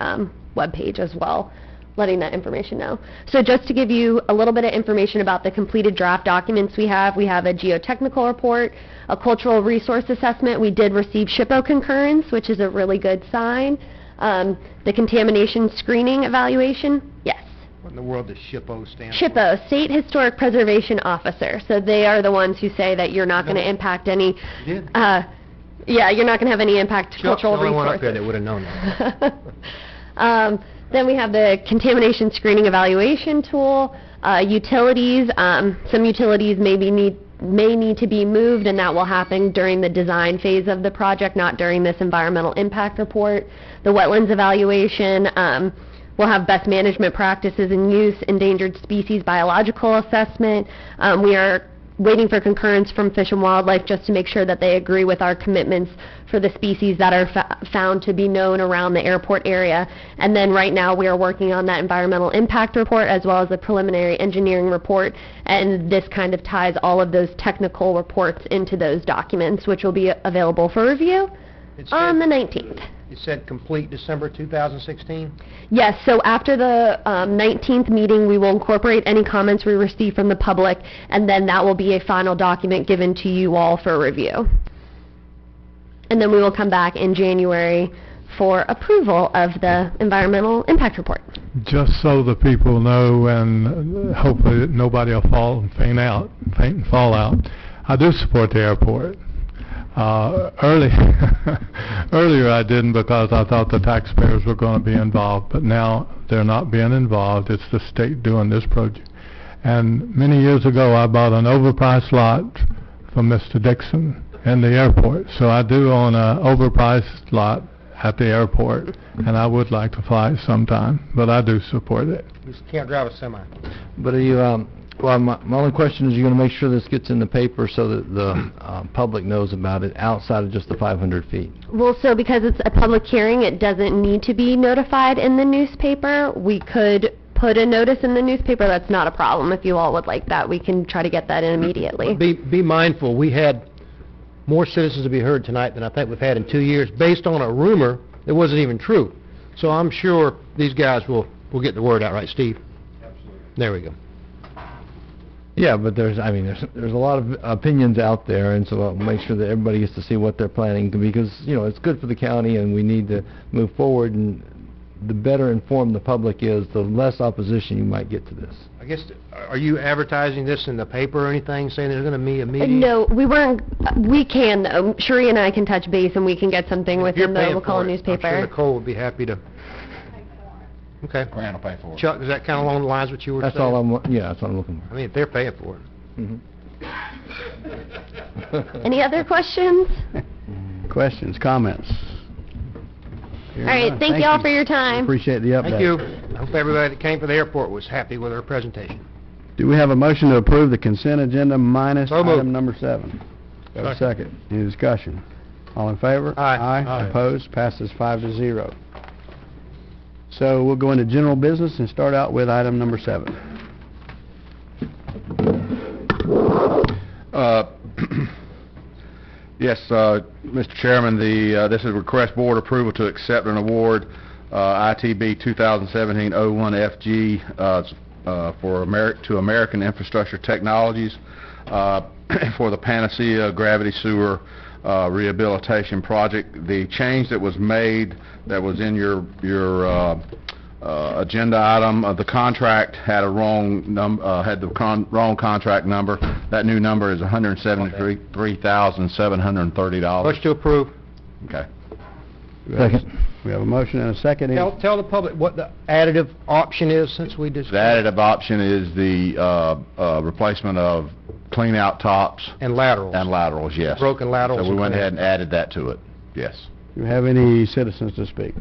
webpage as well, letting that information know. So just to give you a little bit of information about the completed draft documents we have a geotechnical report, a cultural resource assessment. We did receive SHPO concurrence, which is a really good sign. The contamination screening evaluation, yes. What in the world does SHPO stand for? SHPO, State Historic Preservation Officer. So they are the ones who say that you're not going to impact any... You did? Yeah, you're not going to have any impact to Chuck's the cultural only one resources. up there that would have known that. Then we have the contamination screening evaluation tool, utilities. Some utilities may need to be moved, and that will happen during the design phase of the project, not during this environmental impact report. The wetlands evaluation. We'll have best management practices and use, endangered species biological assessment. We are waiting for concurrence from Fish and Wildlife just to make sure that they agree with our commitments for the species that are found to be known around the airport area. And then right now we are working on that environmental impact report as well as the preliminary engineering report, and this kind of ties all of those technical reports into those documents, which will be available for review on the 19th. You said complete December 2016? Yes, so after the 19th meeting, we will incorporate any comments we receive from the public, and then that will be a final document given to you all for review. and then we will come back in January for approval of the environmental impact report. Just so the people know, and hopefully that nobody will faint and fall out, I do support the airport. Earlier I didn't, because I thought the taxpayers were going to be involved, but now they're not being involved. It's the state doing this project. And many years ago I bought an overpriced lot from Mr. Dixon in the airport, so I do own an overpriced lot at the airport, and I would like to fly it sometime, but I do support it. You just can't drive a semi. But are you, well, my only question is, you're going to make sure this gets in the paper so that the public knows about it outside of just the 500 feet? Well, so because it's a public hearing, it doesn't need to be notified in the newspaper. We could put a notice in the newspaper. That's not a problem. If you all would like that, we can try to get that in immediately. Be mindful, we had more citizens to be heard tonight than I think we've had in 2 years, based on a rumor that wasn't even true. So I'm sure these guys will get the word out, right, Steve? Absolutely. There we go. Yeah, but there's a lot of opinions out there, and so I'll make sure that everybody gets to see what they're planning, because, you know, it's good for the county and we need to move forward, and the better informed the public is, the less opposition you might get to this. I guess, are you advertising this in the paper or anything, saying there's going to be a meeting? No, we weren't. We can, though. Sheree and I can touch base, and we can get something within the Wakulla newspaper. I'm sure Nicole would be happy to. Okay. Grant will pay for it. Chuck, is that kind of along the lines what you were That's saying? all that's what I'm looking for. I mean, if they're paying for it. Any other questions? Questions, comments? All right, thank you all for your time. Appreciate the update. Thank you. I hope everybody that came to the airport was happy with our presentation. Do we have a motion to approve the consent agenda minus So moved. item number 7? Got a second. Any discussion? All in favor? Aye. Aye. Opposed? Passes 5-0. So we'll go into general business and start out with item number 7. Yes, Mr. Chairman, this is request board approval to accept an award, ITB 2017-01FG, to American Infrastructure Technologies for the Panacea Gravity Sewer Rehabilitation Project. The change that was made, that was in your agenda item, the contract had a wrong wrong contract number. That new number is $173,730. Motion to approve. Okay. Second. We have a motion and a second. Tell the public what the additive option is, since we just... The additive option is the replacement of clean-out tops. And laterals. And laterals, yes. Broken laterals. So we went ahead and added that to it, yes. Do you have any citizens to speak?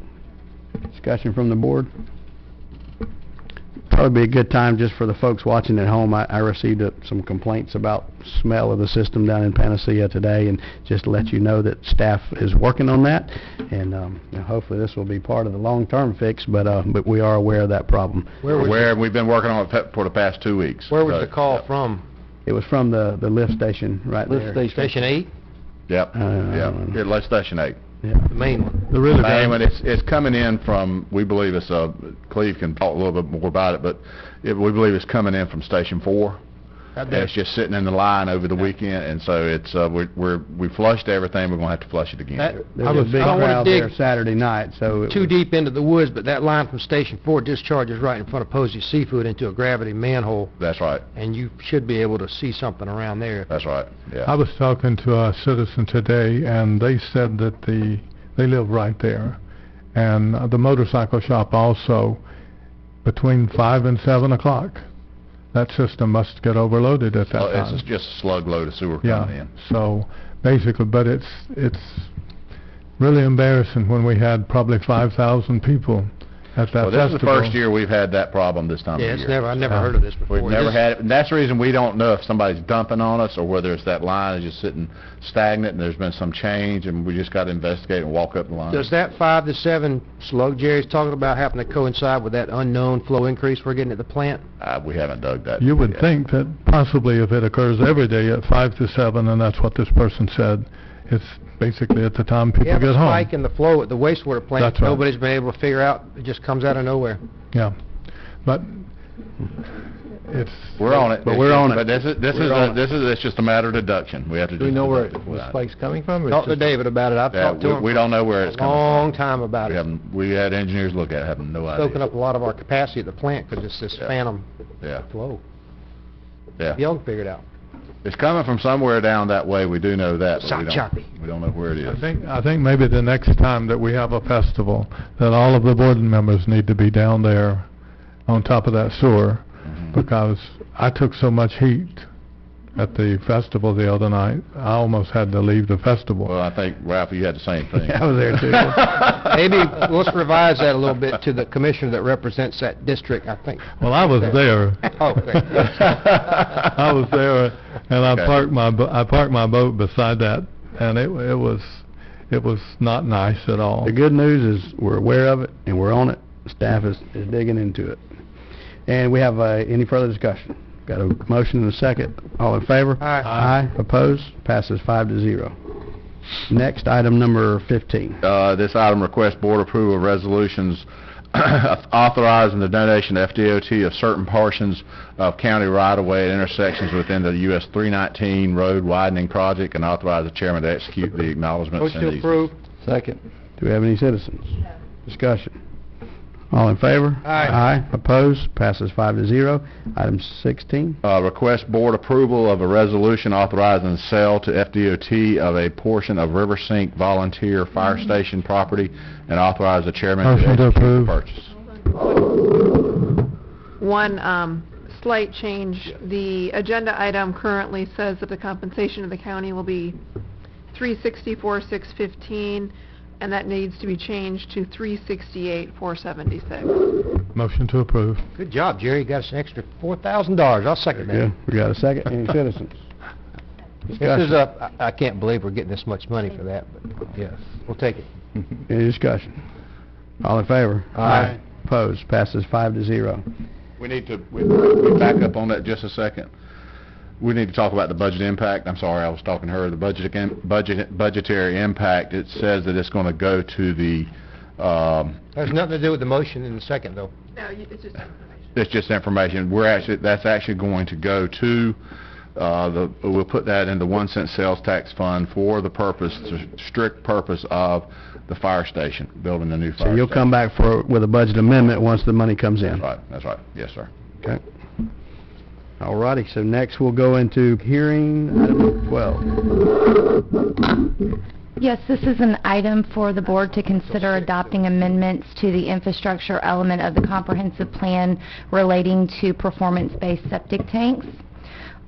Discussion from the board? Probably be a good time just for the folks watching at home. I received some complaints about smell of the system down in Panacea today, and just to let you know that staff is working on that, and hopefully this will be part of the long-term fix, but we are aware of that problem. We've been working on it for the past 2 weeks. Where was the call from? It was from the lift station right there. Station 8? Yep, lift station 8. Yeah. The main one. The main one, it's coming in from, we believe it's, Cleve can talk a little bit more about it, but we believe it's coming in from Station 4. And it's just sitting in the line over the weekend, and so it's we flushed everything. We're going to have to flush it again. There was a big crowd there Saturday night, so too deep into the woods, but that line from Station 4 discharges right in front of Posey Seafood into a gravity manhole. That's right. And you should be able to see something around there. That's right. Yeah. I was talking to a citizen today, and they said that they live right there, and the motorcycle shop also, between 5 and 7 o'clock. That system must get overloaded at that time. It's just a slug load of sewer coming in. So basically, but it's really embarrassing when we had probably 5,000 people at that festival. This is the first year we've had that problem this time of year. I never heard of this before. We've never had it, and that's the reason we don't know if somebody's dumping on us or whether it's that line is just sitting stagnant and there's been some change, and we just got to investigate and walk up the line. Does that 5 to 7 slug Jerry's talking about happen to coincide with that unknown flow increase we're getting at the plant? We haven't dug that. You would think that possibly if it occurs every day at 5 to 7, and that's what this person said, it's basically at the time people get home. You have a spike in the flow at the wastewater plant. That's right. Nobody's been able to figure out. It just comes out of nowhere. Yeah, but it's... We're on it. But we're on it. But it's just a matter of deduction. We have to Do we know where deduct it this without it. spike's coming from? or Talk it's to just- David about it. I've Yeah, talked to him. we don't know where it's a coming from. long time about We it. haven't, we had engineers look at it, have no idea. Soaking up a lot of our capacity at the plant because it's this phantom Yeah, flow. yeah. Y'all can figure it out. It's coming from somewhere down that way, we do know that, but Sock choppy. we don't know where it is. I think maybe the next time that we have a festival, that all of the board members need to be down there on top of that sewer, because I took so much heat at the festival the other night, I almost had to leave the festival. Well, I think, Ralph, you had the same thing. I was there too. Maybe let's revise that a little bit to the commissioner that represents that district, I think. Well, I was there. Oh, okay. I was there, and Okay. I parked my boat beside that, and it was not nice at all. The good news is we're aware of it and we're on it. Staff is digging into it. And we have any further discussion? Got a motion and a second. All in favor? Aye. Aye. Opposed? Passes 5-0. Next, item number 15. This item requests board approval of resolutions authorizing the donation to FDOT of certain portions of county right-of-way at intersections within the US 319 road widening project, and authorize the chairman to execute the acknowledgements. Motion to approve. Second. Do we have any citizens? Discussion. All in favor? Aye. Aye. Opposed? Passes 5-0. Item 16. Request board approval of a resolution authorizing the sale to FDOT of a portion of River Sink Volunteer Fire Station property, and authorize the chairman to Motion to execute the approve. purchase. One slight change. The agenda item currently says that the compensation of the county will be $364,615, and that needs to be changed to $368,476. Motion to approve. Good job, Jerry. You got us an extra $4,000. I'll second that. Yeah, we got a second. Any citizens? This Discussion. is I can't believe we're getting this much money for that, but yes, we'll take it. Any discussion? All in favor? Aye. Opposed? Passes 5-0. We need to, we back up on that just a second. We need to talk about the budget impact. I'm sorry, I was talking to her. The budgetary impact, it says that it's going to go to the, Has nothing to do with the motion in the second, though. No, it's just information. it's just information. That's actually going to go to, we'll put that in the 1-cent sales tax fund for the purpose, the strict purpose of the fire station, building a new fire So station. you'll come back with a budget amendment once the money comes in? That's right. Yes, sir. Okay. All righty, so next we'll go into hearing item 12. Yes, this is an item for the board to consider adopting amendments to the infrastructure element of the comprehensive plan relating to performance-based septic tanks.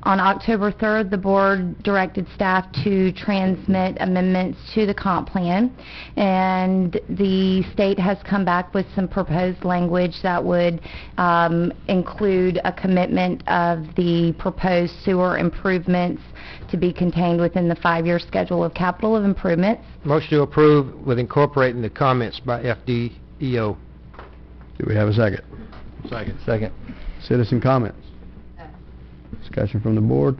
On October 3rd, the board directed staff to transmit amendments to the comp plan, and the state has come back with some proposed language that would include a commitment of the proposed sewer improvements to be contained within the 5-year schedule of capital improvements. Motion to approve with incorporating the comments by FDEO. Do we have a second? Second. Citizen comments? Discussion from the board?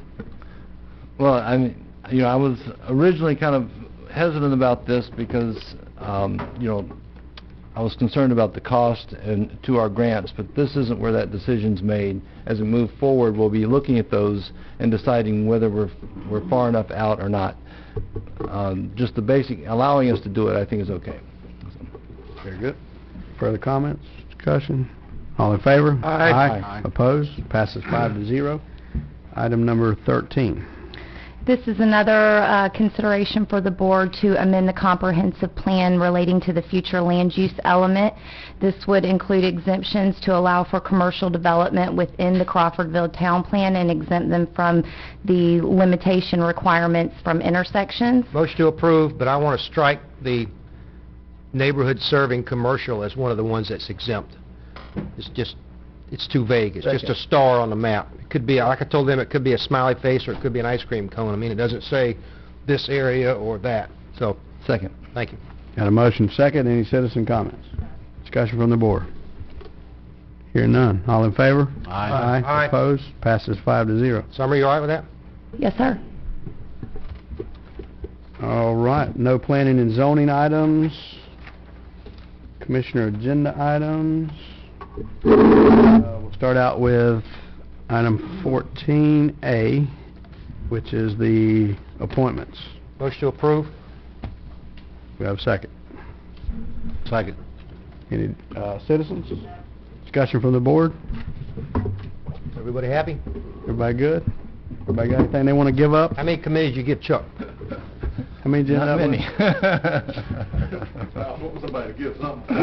Well, I mean, I was originally kind of hesitant about this because, I was concerned about the cost and to our grants, but this isn't where that decision's made. As we move forward, we'll be looking at those and deciding whether we're far enough out or not. Just the basic, allowing us to do it, I think is okay. Very good. Further comments, discussion? All in favor? Aye. Aye. Opposed? Passes 5-0. Item number 13. This is another consideration for the board to amend the comprehensive plan relating to the future land use element. This would include exemptions to allow for commercial development within the Crawfordville Town Plan and exempt them from the limitation requirements from intersections. Motion to approve, but I want to strike the neighborhood serving commercial as one of the ones that's exempt. It's too vague. It's just a star on the map. It could be, like I told them, it could be a smiley face or it could be an ice cream cone. I mean, it doesn't say this area or that. So, second. Thank you. Got a motion second. Any citizen comments? Discussion from the board? Hearing none. All in favor? Aye. Aye. Opposed? Passes 5-0. Summer, you all right with that? Yes, sir. All right. No planning and zoning items. Commissioner agenda items. We'll start out with Item 14A, which is the appointments. Motion to approve? We have a second. Second. Any citizens? Discussion from the board? Everybody happy? Everybody good? Everybody got anything they want to give up? How many committees you give Chuck? How many did you Not have? many. What was somebody to give something?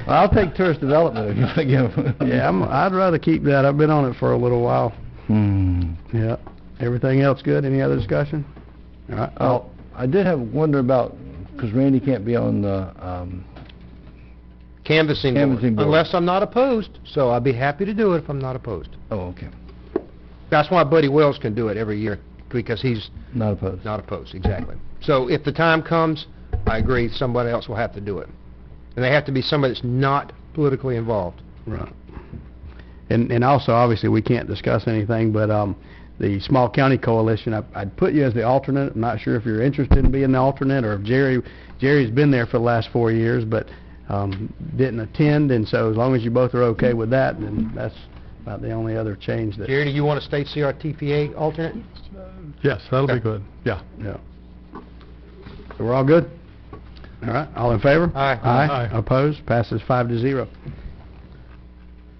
I'll take tourist development if you want to give. Yeah, I'd rather keep that. I've been on it for a little while. Hmm. Yeah. Everything else good? Any other discussion? All right. Oh, I did have wonder about, because Randy can't be on the, Canvassing Canvassing board. Unless I'm not opposed, so I'd be happy to do it if I'm not opposed. oh, okay, That's why Buddy Wells can do it every year, because he's not opposed. not opposed, exactly. So if the time comes, I agree, somebody else will have to do it. And they have to be somebody that's not politically involved. Right. And also, obviously, we can't discuss anything, but the Small County Coalition, I'd put you as the alternate. I'm not sure if you're interested in being the alternate, or if Jerry's been there for the last 4 years, but didn't attend, and so as long as you both are okay with that, then that's about the only other change that... Jerry, do you want to stay CRTPA alternate? Yes, that'll be good, yeah. Yeah. So we're all good? All right, all in favor? Aye. Aye. Opposed? Passes 5-0.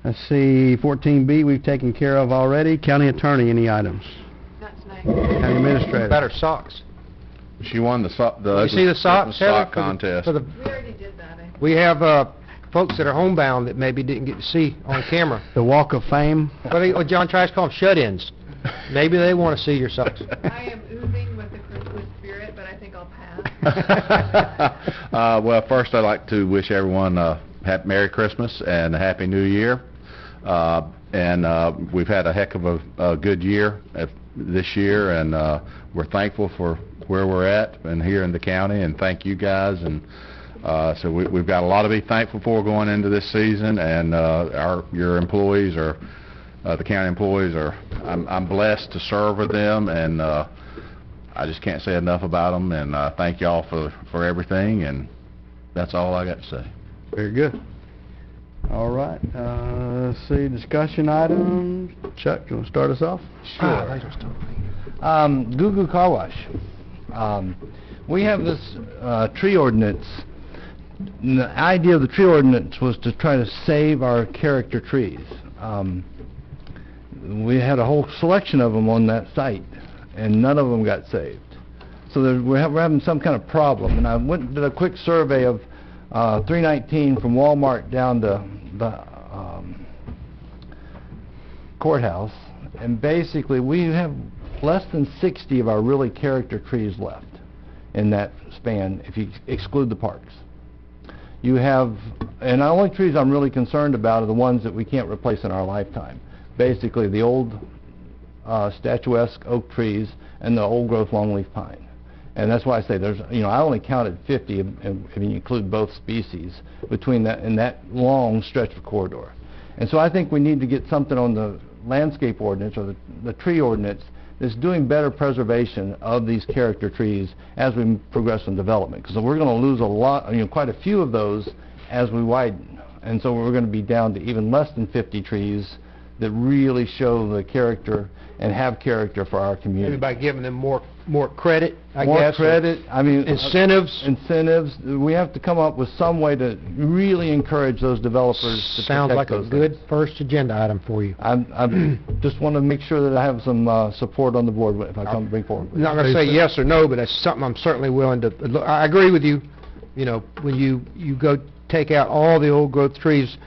Let's see, 14B we've taken care of already. County Attorney, any items? That's nice. County Administrator? Better socks. She won the You see the socks, Heather? sock contest. For the- We already did that, I think. We have folks that are homebound that maybe didn't get to see on camera. The Walk of Fame? What John tries to call them shut-ins. Maybe they want to see your socks. I am oozing with the Christmas spirit, but I think I'll pass. Well, first I'd like to wish everyone a Merry Christmas and a Happy New Year. We've had a heck of a good year this year, and we're thankful for where we're at and here in the county, and thank you guys. And so we've got a lot to be thankful for going into this season, and your employees are the county employees are. I'm blessed to serve with them, and I just can't say enough about them. And thank y'all for everything, and that's all I got to say. Very good. All right, let's see, discussion items. Chuck, you want to start us off? Goo Goo Car Wash. We have this tree ordinance. And the idea of the tree ordinance was to try to save our character trees. We had a whole selection of them on that site, and none of them got saved. So we're having some kind of problem. And I went and did a quick survey of 319 from Walmart down to the courthouse, and basically we have less than 60 of our really character trees left in that span if you exclude the parks. You have, and the only trees I'm really concerned about are the ones that we can't replace in our lifetime. Basically the old statuesque oak trees and the old growth longleaf pine. And that's why I say there's, I only counted 50 if you include both species between that and that long stretch of corridor. And so I think we need to get something on the landscape ordinance or the tree ordinance that's doing better preservation of these character trees as we progress in development. Because we're going to lose a lot, quite a few of those as we widen. And so we're going to be down to even less than 50 trees that really show the character and have character for our community. Maybe by giving them more credit, I More guess. credit, Incentives. Incentives. We have to come up with some way to really encourage those developers to Sounds protect like a those good things. first agenda item for you. I just want to make sure that I have some support on the board if I come bring forward. I'm not going to say yes or no, but that's something I'm certainly willing to look. I agree with you. When you go take out all the old growth trees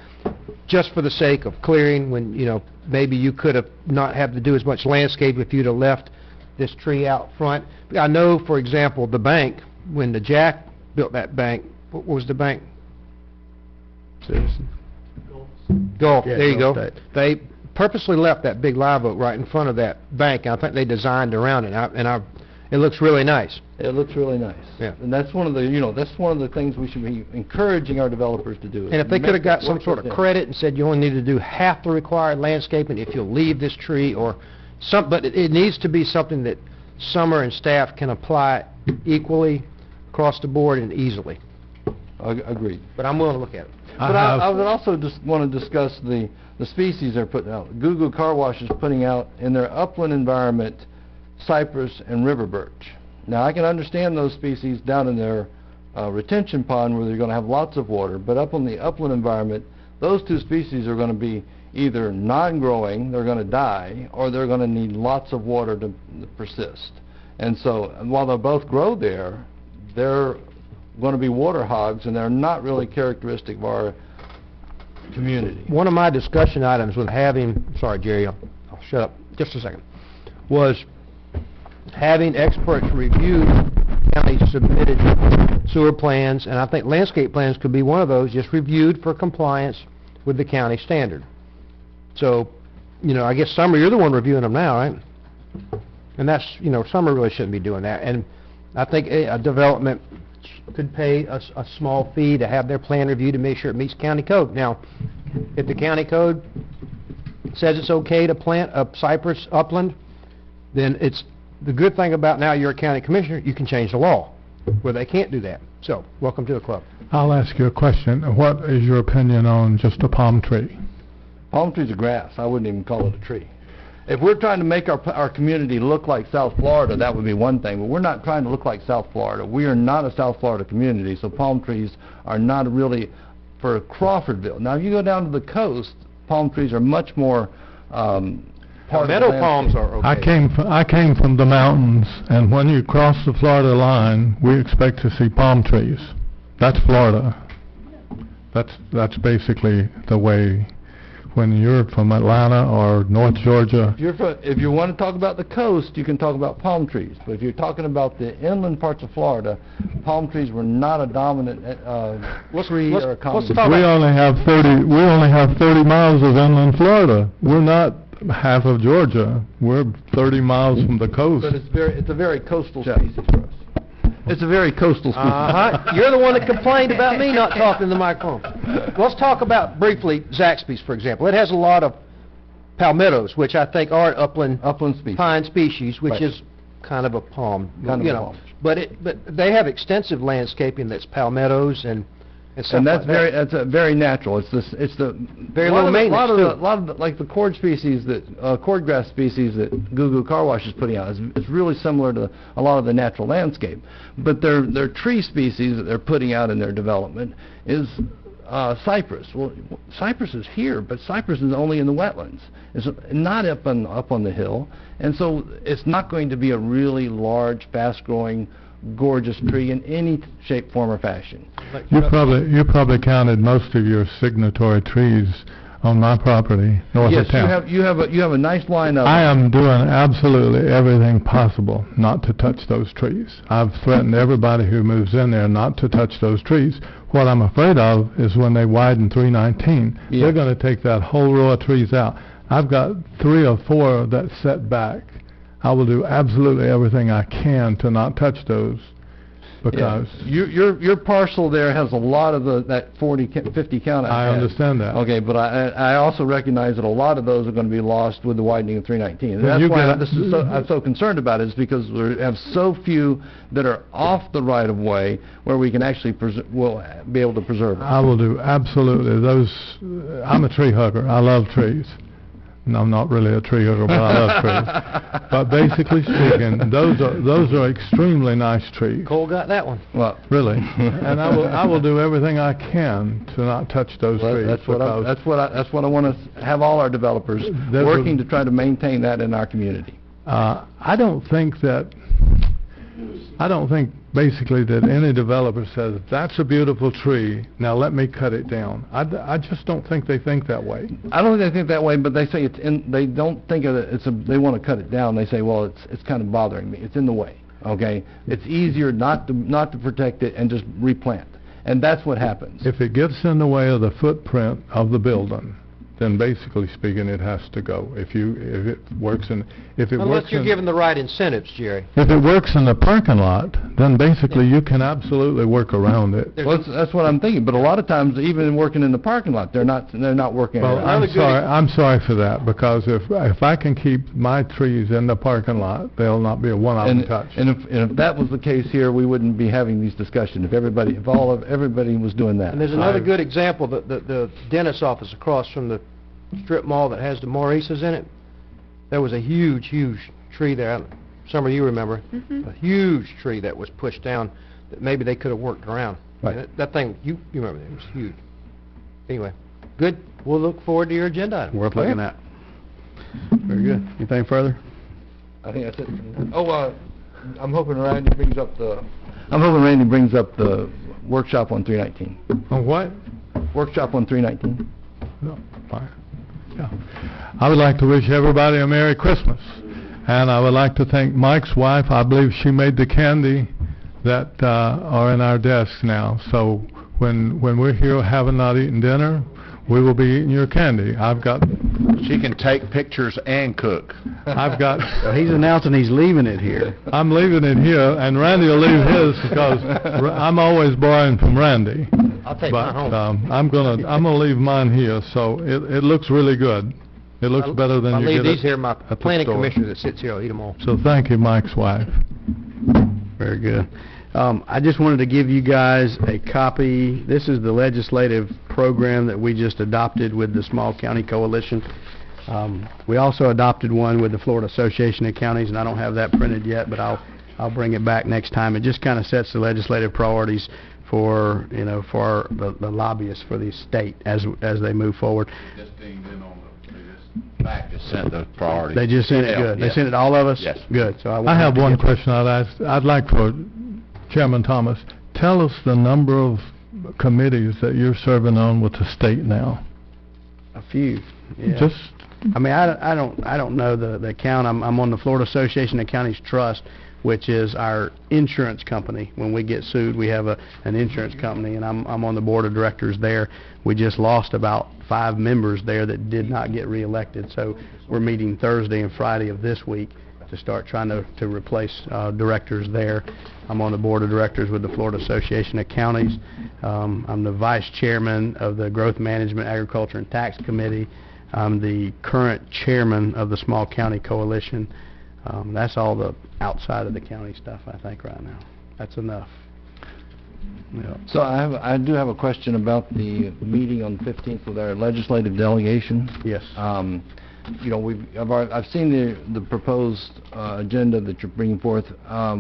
just for the sake of clearing, when maybe you could have not had to do as much landscape if you'd have left this tree out front. I know, for example, the bank, when the Jack built that bank, what was the bank? Citizen. Gulf, Yeah, there you go. Gulf State. They purposely left that big live oak right in front of that bank, and I think they designed around it, it looks really nice. It looks really nice. Yeah. And that's one of the, that's one of the things we should be encouraging our developers to do. And if they could have got some work sort with of them. credit and said you only need to do half the required landscaping if you'll leave this tree, or but it needs to be something that Summer and staff can apply equally across the board and easily. Agreed. But I'm willing to look at it. But I would also just want to discuss the species they're putting out. Google Car Wash is putting out in their upland environment cypress and river birch. Now, I can understand those species down in their retention pond where they're going to have lots of water, but up on the upland environment, those two species are going to be either non-growing, they're going to die, or they're going to need lots of water to persist. And so, while they'll both grow there, they're going to be water hogs, and they're not really characteristic of our community. One of my discussion items with having, sorry Jerry, I'll shut up just a second, was having experts review county submitted sewer plans, and I think landscape plans could be one of those, just reviewed for compliance with the county standard. So, you know, I guess Summer, you're the one reviewing them now, right? And that's, you know, Summer really shouldn't be doing that. And I think a development could pay a small fee to have their plan reviewed to make sure it meets county code. Now, if the county code says it's okay to plant a cypress upland, then it's the good thing about now you're a county commissioner, you can change the law where they can't do that. So, welcome to the club. I'll ask you a question. What is your opinion on just a palm tree? Palm trees are grass. I wouldn't even call it a tree. If we're trying to make our community look like South Florida, that would be one thing, but we're not trying to look like South Florida. We are not a South Florida community, so palm trees are not really for Crawfordville. Now, if you go down to the coast, palm trees are much more meadow palms are okay. I came from the mountains, and when you cross the Florida line, we expect to see palm trees. That's Florida. That's basically the way. When you're from Atlanta or North Georgia. If you want to talk about the coast, you can talk about palm trees. But if you're talking about the inland parts of Florida, palm trees were not a dominant tree or a common. We only have 30 miles of inland Florida. We're not half of Georgia. We're 30 miles from the coast. But it's a very coastal species for us. It's a very coastal species. You're the one that complained about me not talking to the microphone. Let's talk about briefly Zaxby's, for example. It has a lot of palmettos, which I think are upland species. Pine species, which is kind of a palm. Kind of a palm. But they have extensive landscaping that's palmettos and stuff and that's like that's very natural. It's the very low maintenance. A lot of the, like the cord species that cordgrass species that Goo Car Wash is putting out. It's really similar to a lot of the natural landscape. But their tree species that they're putting out in their development is cypress. Well, cypress is here, but cypress is only in the wetlands. It's not up on the hill, and so it's not going to be a really large, fast-growing, gorgeous tree in any shape, form, or fashion. You probably counted most of your signatory trees on my property north of town. Yes, you have a nice line of. I am doing absolutely everything possible not to touch those trees. I've threatened everybody who moves in there not to touch those trees. What I'm afraid of is when they widen 319, they're going to take that whole row of trees out. I've got 3 or 4 that set back. I will do absolutely everything I can to not touch those, because your parcel there has a lot of that 50 count. I understand that. Okay, but I also recognize that a lot of those are going to be lost with the widening of 319. And that's why I'm so concerned about it, is because we have so few that are off the right of way where we can actually will be able to preserve them. I will do absolutely those. I'm a tree hugger. I love trees. No, I'm not really a tree hugger, but I love trees. But basically speaking, those are extremely nice trees. Cole got that one. Well, really, and I will do everything I can to not touch those trees. That's what I want to have all our developers working to try to maintain that in our community. I don't think basically that any developer says, that's a beautiful tree, now let me cut it down. I just don't think they think that way. I don't think they think that way, but they say they don't think of it, they want to cut it down. They say, well, it's kind of bothering me. It's in the way, okay? It's easier not to protect it and just replant. And that's what happens. If it gets in the way of the footprint of the building, then basically speaking, it has to go. If it works in, if it works Unless you're in, given the right incentives, Jerry. if it works in the parking lot, then basically you can absolutely work around it. Well, that's what I'm thinking, but a lot of times, even working in the parking lot, they're not working Well, around. I'm sorry for that, because if I can keep my trees in the parking lot, there'll not be a one of them touched. And if that was the case here, we wouldn't be having these discussions, if everybody was doing that. And there's another good example, the dentist's office across from the strip mall that has the Maurice's in it. There was a huge tree there. Some of you remember. A huge tree that was pushed down that maybe they could have worked around. Right. And that thing, you remember that, it was huge. Anyway, good. We'll look forward to your agenda item. Worth looking at. Very good. Anything further? I think that's it. Oh, I'm hoping Randy brings up the workshop on 319. On what? Workshop on 319. No, fine. Yeah. I would like to wish everybody a Merry Christmas. And I would like to thank Mike's wife. I believe she made the candy that are in our desks now. So when we're here having not eaten dinner, we will be eating your candy. She can take pictures and cook. I've got... He's announcing he's leaving it here. I'm leaving it here, and Randy will leave his because I'm always borrowing from Randy. I'll take But mine home. I'm gonna leave mine here, so it looks really good. It looks better than I'll you leave get these here. My at the planning store. commissioner that sits here will eat them all. So thank you, Mike's wife. Very good. I just wanted to give you guys a copy. This is the legislative program that we just adopted with the Small County Coalition. We also adopted one with the Florida Association of Counties, and I don't have that printed yet, but I'll bring it back next time. It just kind of sets the legislative priorities for the lobbyists for the state as they move forward. Just dinged in on back just sent the priority. They just sent it good. They sent it to all of us? Yes. Good. So I have one question I'd ask. I'd like for Chairman Thomas, tell us the number of committees that you're serving on with the state now. A few. Yeah. Just... I mean, I don't know the count. I'm on the Florida Association of Counties Trust, which is our insurance company. When we get sued, we have an insurance company, and I'm on the board of directors there. We just lost about 5 members there that did not get reelected, so we're meeting Thursday and Friday of this week to start trying to replace directors there. I'm on the board of directors with the Florida Association of Counties. I'm the vice chairman of the Growth Management, Agriculture, and Tax Committee. I'm the current chairman of the Small County Coalition. That's all the outside of the county stuff, I think, right now. That's enough. Yeah. So I do have a question about the meeting on the 15th with our legislative delegation. Yes. You know, I've seen the proposed agenda that you're bringing forth.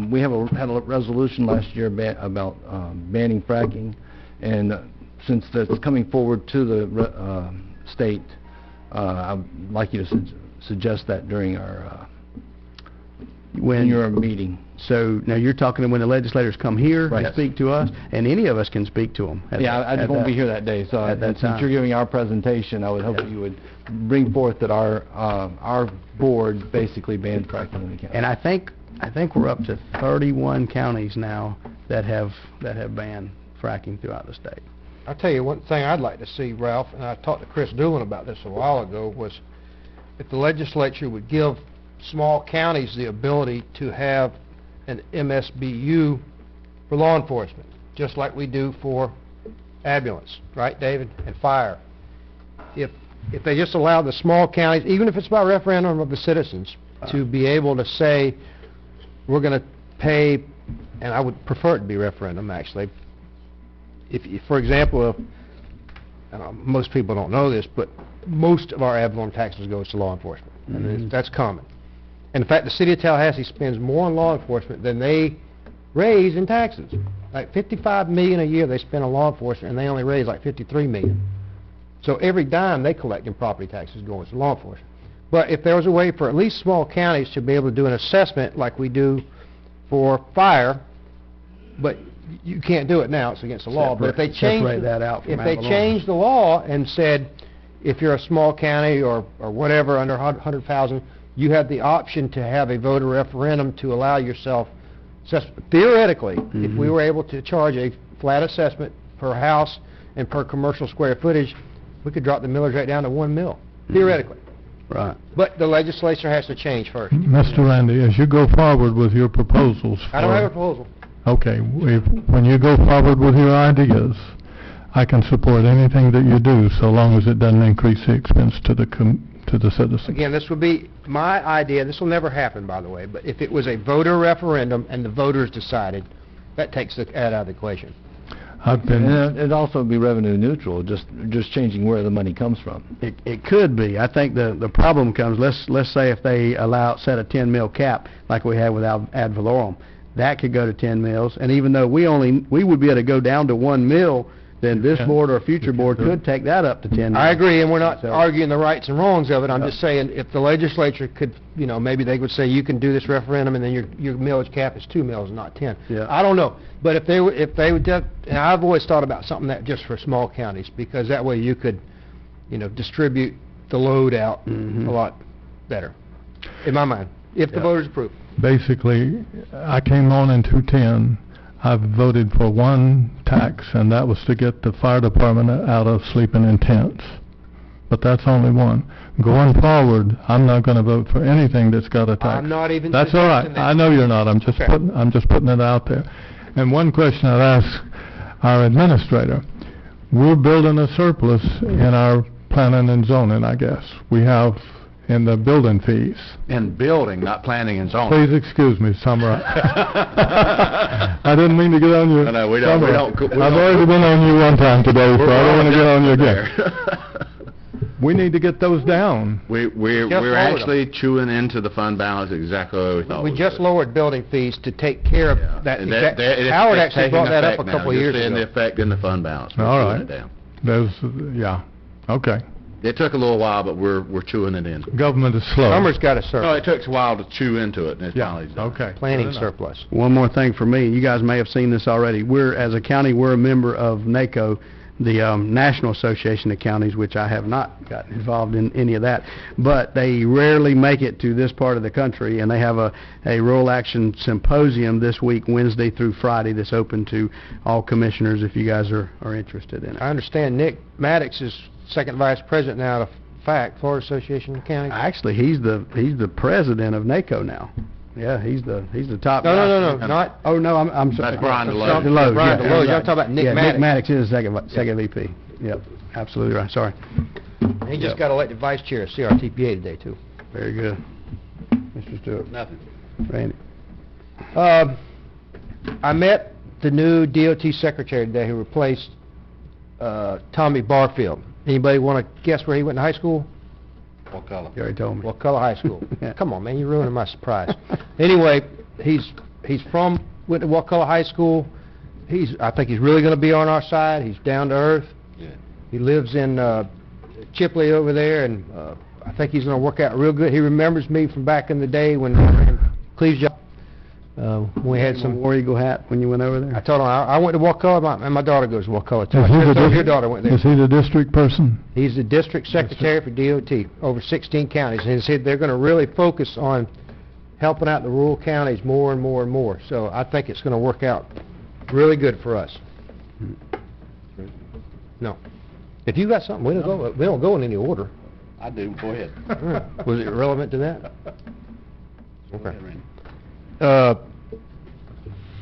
We had a resolution last year about banning fracking, and since that's coming forward to the state, I'd like you to suggest that during our in your meeting. So now you're talking when the legislators come here Right. to speak to us, and any of us can speak to them. Yeah, I just won't be here that day, so since you're giving our presentation, I would hope that you would bring forth that our board basically banned fracking in the county. And I think we're up to 31 counties now that have banned fracking throughout the state. I'll tell you one thing I'd like to see, Ralph, and I talked to Chris Doolin about this a while ago, was if the legislature would give small counties the ability to have an MSBU for law enforcement, just like we do for ambulance, right, David, and fire. If they just allow the small counties, even if it's by referendum of the citizens, to be able to say, we're going to pay, and I would prefer it to be referendum, actually. If for example, most people don't know this, but most of our ad valorem taxes goes to law enforcement, and that's common. And in fact, the city of Tallahassee spends more on law enforcement than they raise in taxes. Like $55 million a year they spend on law enforcement, and they only raise like $53 million. So every dime they collect in property taxes goes to law enforcement. But if there was a way for at least small counties to be able to do an assessment like we do for fire, but you can't do it now, it's against the law. But if they change that out from if they ad valorem. changed the law and said, if you're a small county or whatever under 100,000, you have the option to have a voter referendum to allow yourself, theoretically, if we were able to charge a flat assessment per house and per commercial square footage, We could drop the millage rate down to 1 mil, theoretically. Right. But the legislature has to change first. Mr. Randy, as you go forward with your proposals I don't have a proposal. Okay, when you go forward with your ideas, I can support anything that you do, so long as it doesn't increase the expense to the citizens. Again, this would be my idea. This will never happen, by the way, but if it was a voter referendum and the voters decided, that takes that out of the equation. And it'd also be revenue neutral, just changing where the money comes from. It could be. I think the problem comes, let's say if they set a 10 mil cap like we have with ad valorem, that could go to 10 mils, and even though we would be able to go down to 1 mil, then this board or a future board could take that up to 10 mils. I agree, and we're not arguing the rights and wrongs of it. I'm just saying if the legislature could, maybe they would say you can do this referendum and then your millage cap is 2 mils, not 10. Yeah. I don't know, but if they would, and I've always thought about something that just for small counties, because that way you could, distribute the load out a lot better, in my mind, if the voters approve. Basically, I came on in 2010. I've voted for one tax, and that was to get the fire department out of sleeping in tents. But that's only one. Going forward, I'm not going to vote for anything that's got a tax. I'm not even. That's all right. I know you're not. I'm just putting it out there. And one question I'd ask our administrator: we're building a surplus in our planning and zoning, I guess. We have in the building fees. In building, not planning and zoning. Please excuse me, summarize. I didn't mean to get on you. No, we don't. I've already been on you one time today, so I don't want to get on you again. We need to get those down. We're actually chewing into the fund balance exactly the way we thought We just lowered building fees to take care of that. Howard actually brought that up a couple of years ago. You're seeing the effect in the fund balance. All right. Okay. It took a little while, but we're chewing it in. Government is slow. Summer's got a surplus. No, it took a while to chew into it, and it's finally done. Okay. Planning surplus. One more thing for me. You guys may have seen this already. As a county, we're a member of NACO, the National Association of Counties, which I have not gotten involved in any of that. But they rarely make it to this part of the country, and they have a rural action symposium this week, Wednesday through Friday, that's open to all commissioners if you guys are interested in it. I understand Nick Maddox is second vice president now of Florida Association of Counties. Actually, he's the president of NACO now. Yeah, he's the top guy. No, not. Oh no, I'm sorry. That's Brian DeLoge. Brian DeLoge. You're talking about Nick Maddox. Nick Maddox is second VP. Yep, absolutely right. Sorry. He just got elected vice chair of CRTPA today too. Very good, Mr. Stewart. Nothing. Randy. I met the new DOT secretary today who replaced Tommy Barfield. Anybody want to guess where he went to high school? Wakulla. You already told me. Wakulla High School. Yeah. Come on, man, you're ruining my surprise. Anyway, went to Wakulla High School. I think he's really going to be on our side. He's down to earth. Yeah. He lives in Chipley over there, and I think he's going to work out real good. He remembers me from back in the day when I ran Cleve's job. We had some War Eagle hat when you went over there. I told him I went to Wakulla, and my daughter goes to Wakulla too. I said, so your daughter went there. Is he the district person? He's the district secretary for DOT, over 16 counties, and he said they're going to really focus on helping out the rural counties more and more and more. So I think it's going to work out really good for us. No. If you got something, we don't go in any order. I do. Go ahead. Was it relevant to that? Okay.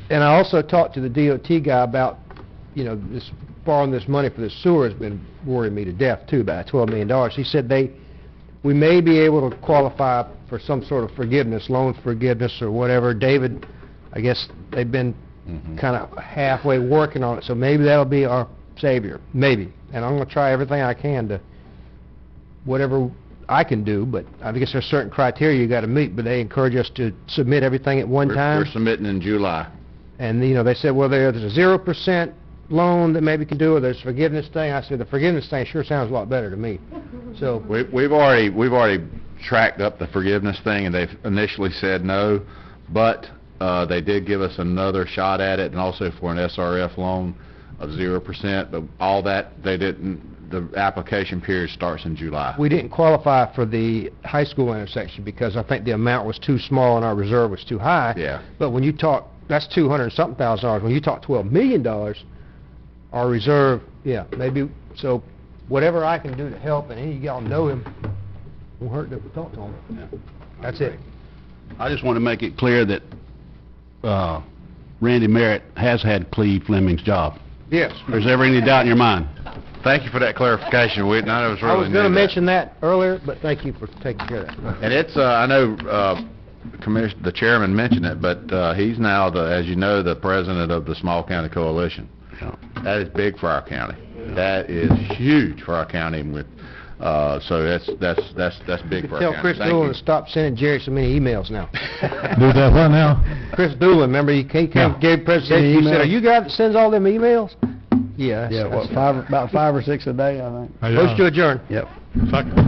And I also talked to the DOT guy about, this borrowing this money for the sewer has been worrying me to death too, about $12 million. He said we may be able to qualify for some sort of forgiveness, loan forgiveness or whatever. David, I guess they've been kind of halfway working on it, so maybe that'll be our savior, maybe. And I'm going to try everything I can to whatever I can do, but I guess there's certain criteria you got to meet, but they encourage us to submit everything at one time. We're submitting in July. And, they said, well, there's a 0% loan that maybe can do, or there's forgiveness thing. I said, the forgiveness thing sure sounds a lot better to me. So We've already tracked up the forgiveness thing, and they've initially said no, but they did give us another shot at it, and also for an SRF loan of 0%, but all that, they didn't. The application period starts in July. We didn't qualify for the high school intersection because I think the amount was too small and our reserve was too high. Yeah. But when you talk, that's $200-something thousand. When you talk $12 million, our reserve, maybe. So whatever I can do to help, and any of y'all know him, won't hurt to talk to him. That's it. I just want to make it clear that Randy Merritt has had Cleve Fleming's job. Yes. If there's ever any doubt in your mind. Thank you for that clarification, Whitney. I was I really was going to new mention that earlier, but thank you for taking care of that. And it's, I know, the chairman mentioned it, but he's now, as you know, the president of the Small County Coalition. That is big for our county. That is huge for our county. With so that's big for our Tell county. Chris Thank Doolin you. to stop sending Jerry so many emails now. Do that what now? Chris Doolin, remember, he came, gave presentation, you said, are you guy that sends all them emails? Yeah. Yeah, what, about 5 or 6 a day, I think. Motion to adjourn. Yep.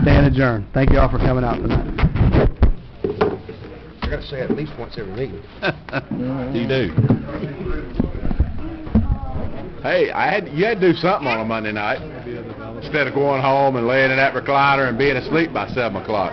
Stand adjourned. Thank you all for coming out tonight. I got to say it at least once every meeting. You do. Hey, you had to do something on a Monday night instead of going home and laying in that recliner and being asleep by 7 o'clock.